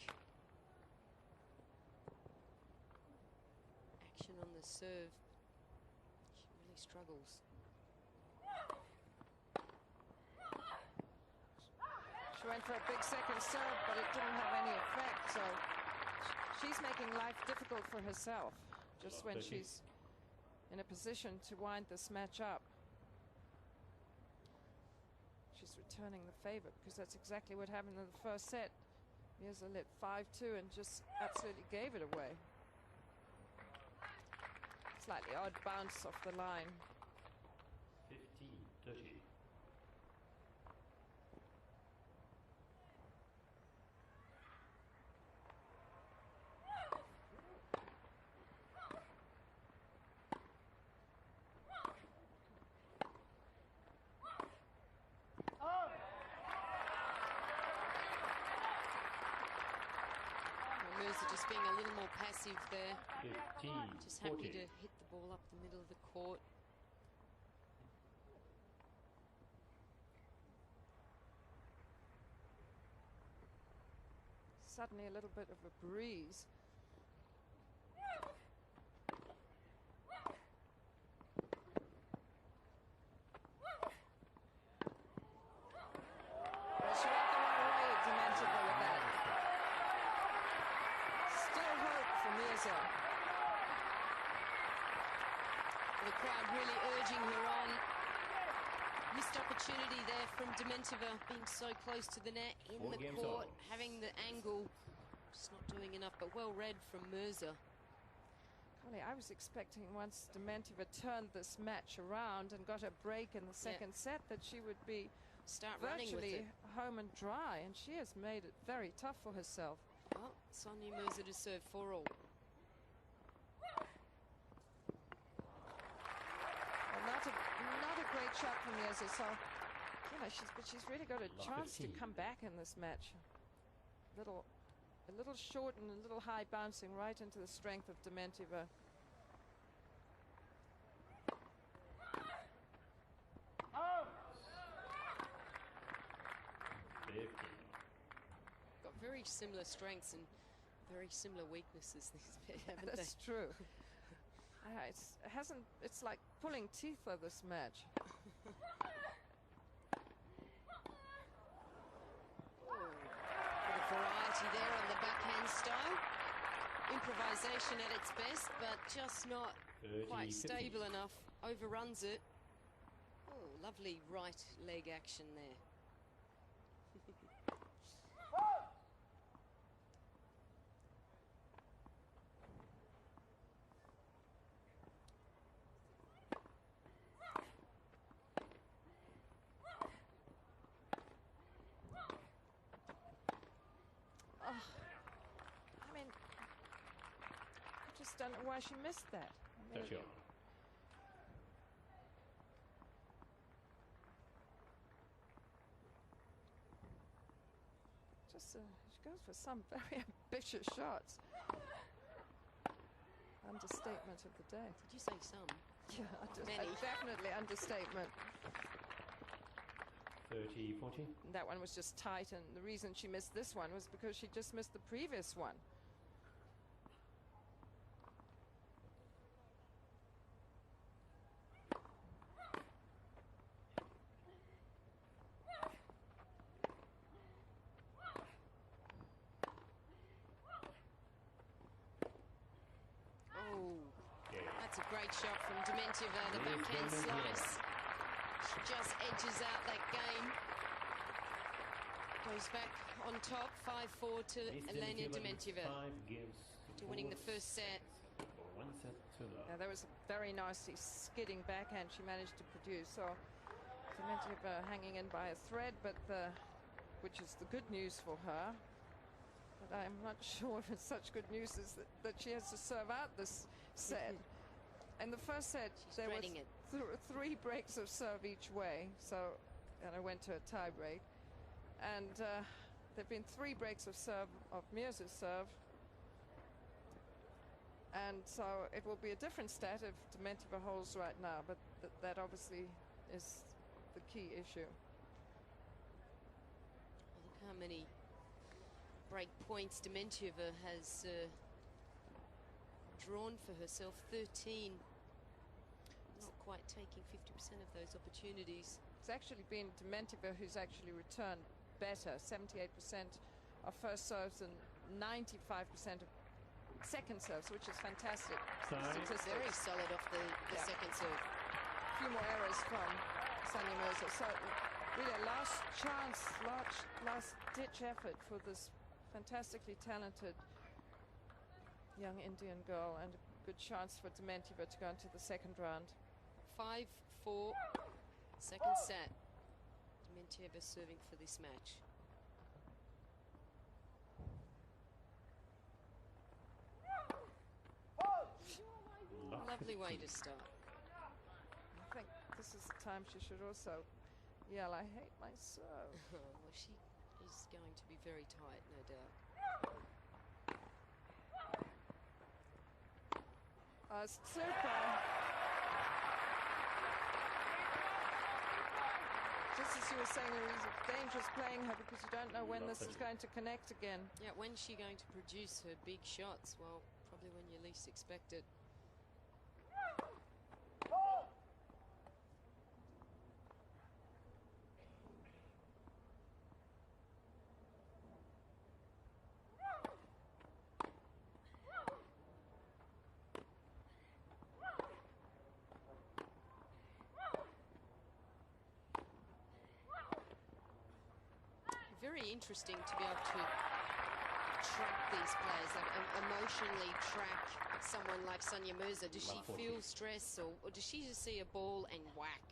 action on the serve. She really struggles. She went for a big second serve, but it didn't have any effect, so she's making life difficult for herself just when she's in a position to wind this match up. She's returning the favor because that's exactly what happened in the first set. Mirza led 5-2 and just absolutely gave it away. Slightly odd bounce off the line. 15-30. Mirza just being a little more passive there. 15, just happy 40. to hit the ball up the middle of the court. Suddenly a little bit of a breeze. She went the wrong way, Dementieva, with that. Still hope for Mirza. The crowd really urging her on. Missed opportunity there from Dementieva, being so close to the net in Four the games court, on. having the angle, just not doing enough, but well read from Mirza. Golly, I was expecting once Dementieva turned this match around and got a break in the second set that she would be Start running with virtually it. home and dry, and she has made it very tough for herself. Oh, Sania Mirza to serve 4-all. Well, not a great shot from Mirza, so you know she's really got a chance to 15. come back in this match. A little short and a little high, bouncing right into the strength of Dementieva. Got very similar strengths and very similar weaknesses, these pair, haven't they? That's true. It's like pulling teeth of this match. Bit of variety there on the backhand style. Improvisation at its best, but just not 30, quite 50. stable enough. Overruns it. Oh, lovely right leg action there. I mean, I just don't know why she missed that. I mean, Touch on. she goes for some very ambitious shots. Understatement of the day. Did you say some? Yeah, Many. definitely understatement. 30, 40. That one was just tight, and the reason she missed this one was because she just missed the previous one. Oh, Okay. that's a great shot from Dementieva, the backhand slice. She just edges out that game. Goes back on top, 5-4 to Elena Dementieva, 5 games to winning the first set. For 1 set to love. Now, there was a very nicely skidding backhand she managed to produce. So Dementieva hanging in by a thread, but which is the good news for her. But I'm not sure if it's such good news as that she has to serve out this set. In the first set, She's there was dreading it. 3 breaks of serve each way. So, and I went to a tie break. And there've been 3 breaks of serve of Mirza's serve. And so it will be a different stat if Dementieva holds right now, but that obviously is the key issue. Well, look how many break points Dementieva has drawn for herself. 13. Not quite taking 50% of those opportunities. It's actually been Dementieva who's actually returned better. 78% of first serves and 95% of second serves, which is fantastic. Statistics. Very solid off the second serve. A few more errors from Sania Mirza. So really a last chance, last ditch effort for this fantastically talented young Indian girl, and a good chance for Dementieva to go into the second round. 5-4, second set. Dementieva serving for this match. Lovely way to start. I think this is the time she should also yell, "I hate my serve." Well, she is going to be very tight, no doubt. Super. Just as you were saying, Louise, it's dangerous playing her because you don't know when this is going to connect again. Yeah, when's she going to produce her big shots? Well, probably when you least expect it. Very interesting to be able to track these players, like emotionally track someone like Sania Mirza. Does she feel stress, or does she just see a ball and whack?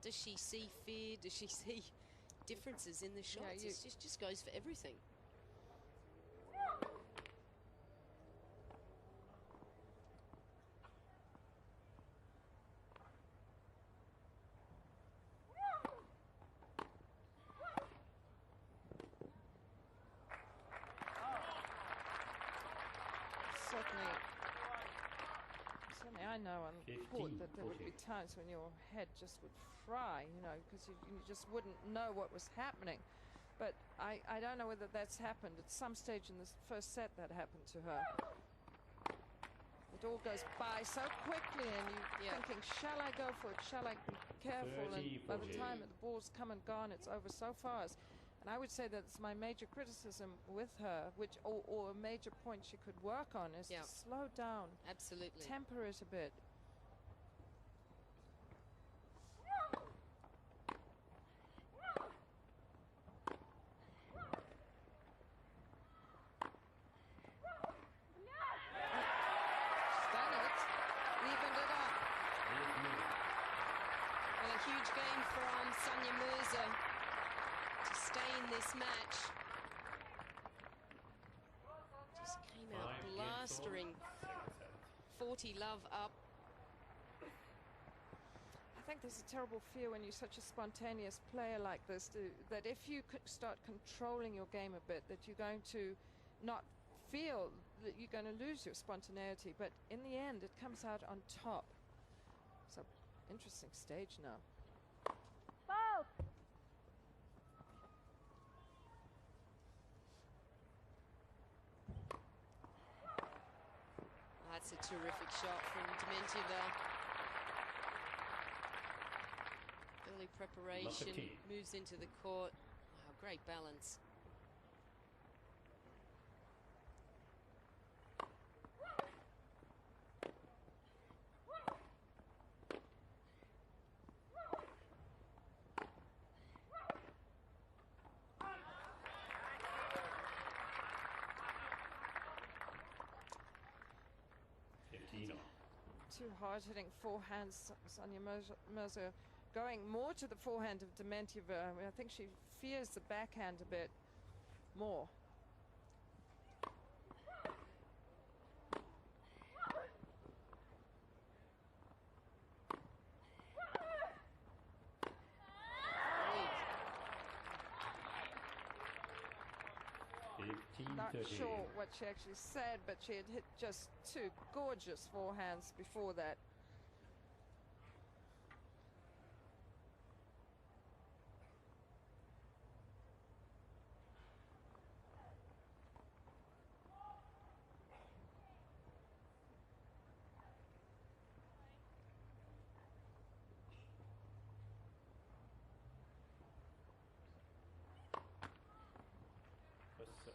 Does she see fear? Does she see differences in the shots? Yeah, it just goes for everything. Certainly I know on court that there would be times when your head just would fry, you know, because you just wouldn't know what was happening. But I don't know whether that's happened. At some stage in this first set that happened to her. It all goes by so quickly and you're thinking, shall I go for it? Shall I be careful? And by the time the ball's come and gone, it's over so fast. And I would say that's my major criticism with her, or a major point she could work on, is to slow down. Absolutely. Temper it a bit. She's done it. Evened it up. Well, a huge game from Sania Mirza to stay in this match. Just came out blastering. 40 love up. I think there's a terrible fear when you're such a spontaneous player like this, that if you start controlling your game a bit, that you're going to not feel that you're going to lose your spontaneity. But in the end, it comes out on top. So, interesting stage now. That's a terrific shot from Dementieva. Early preparation, moves into the court. Wow, great balance. Two hard-hitting forehands. Sania Mirza going more to the forehand of Dementieva. I mean, I think she fears the backhand a bit more. Not 13. sure what she actually said, but she had hit just two gorgeous forehands before that. First serve.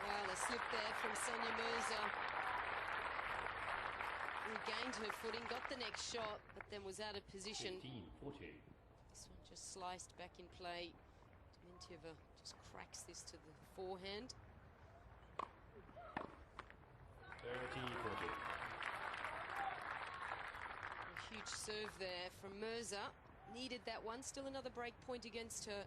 Well, a slip there from Sania Mirza. Regained her footing, got the next shot, but then was out of position. 15-14. This one just sliced back in play. Dementieva just cracks this to the forehand. 30-14. A huge serve there from Mirza. Needed that one. Still another break point against her.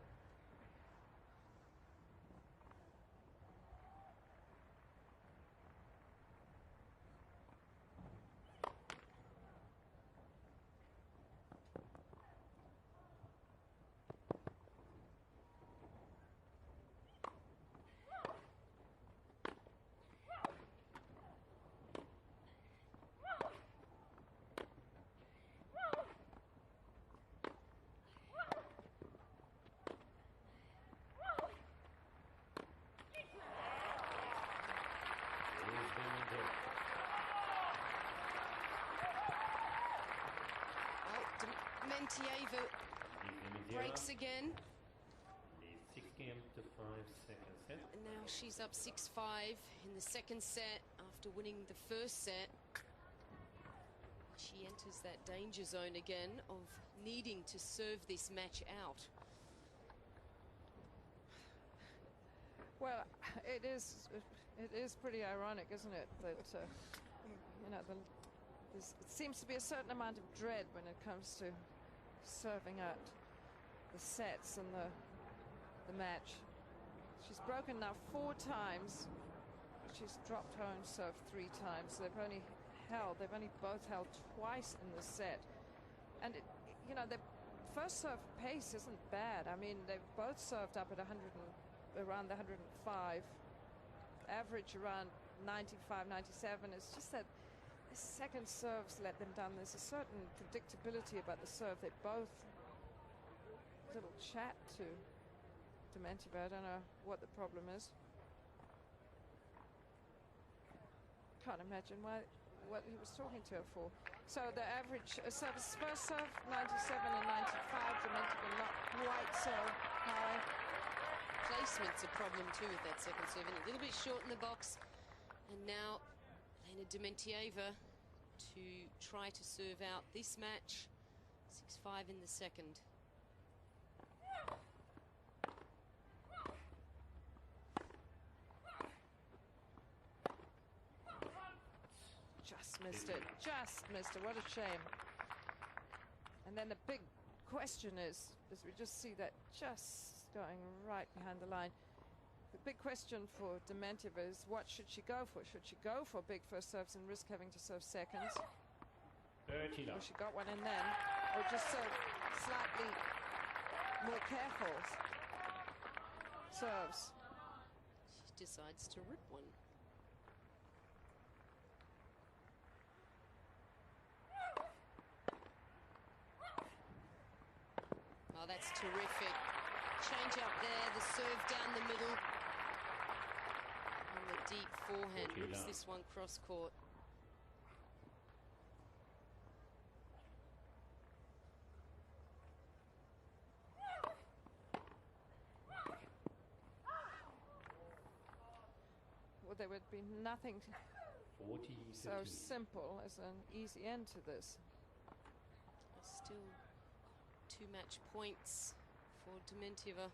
Dementieva breaks again. Leads 6 games to 5 second set. And now she's up 6-5 in the second set after winning the first set. She enters that danger zone again of needing to serve this match out. Well, it is pretty ironic, isn't it, that you know, it seems to be a certain amount of dread when it comes to serving out the sets and the match. She's broken now 4 times, but she's dropped her own serve 3 times. They've only both held twice in the set, and you know, the first serve pace isn't bad. I mean, they've both served up at around the 105, average around 95, 97. It's just that the second serves let them down. There's a certain predictability about the serve. They both little chat to Dementieva. I don't know what the problem is. Can't imagine what he was talking to her for. So the average service, first serve 97 and 95. Dementieva not quite so high. Placement's a problem too with that second serve, and a little bit short in the box. And now Dementieva to try to serve out this match. 6-5 in the second. Just missed it. Just missed it. What a shame. And then the big question is, as we just see that just going right behind the line, the big question for Dementieva is, what should she go for? Should she go for big first serves and risk having to serve seconds? 30 Or she got one in then, or just serve slightly more careful serves? She decides to rip one. Oh, that's terrific. Change up there, the serve down the middle. And the deep forehand rips this one cross court. Well, there would be nothing 40 so simple as an easy end to this. Still 2 match points for Dementieva.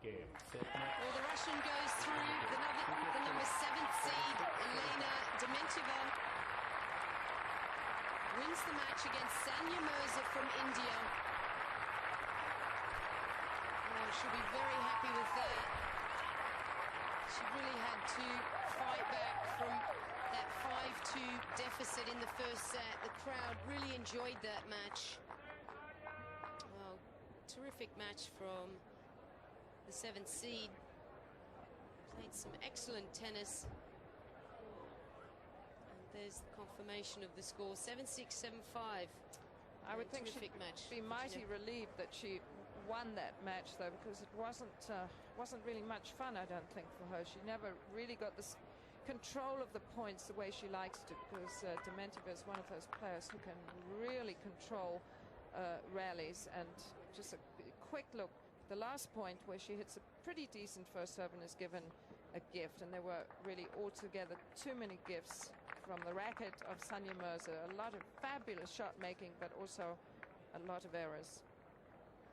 Game, set, match. Well, the Russian goes through the number 7th seed, Elena Dementieva. Wins the match against Sania Mirza from India. Oh, she'll be very happy with that. She really had to fight back from that 5-2 deficit in the first set. The crowd really enjoyed that match. Well, terrific match from the 7th seed. Played some excellent tennis. And there's the confirmation of the score, 7-6, 7-5. I would think she'd match. be mighty relieved that she won that match, though, because it wasn't really much fun, I don't think, for her. She never really got this control of the points the way she likes to, because Dementieva is one of those players who can really control rallies. And just a quick look, the last point where she hits a pretty decent first serve and is given a gift, and there were really altogether too many gifts from the racket of Sania Mirza. A lot of fabulous shot making, but also a lot of errors.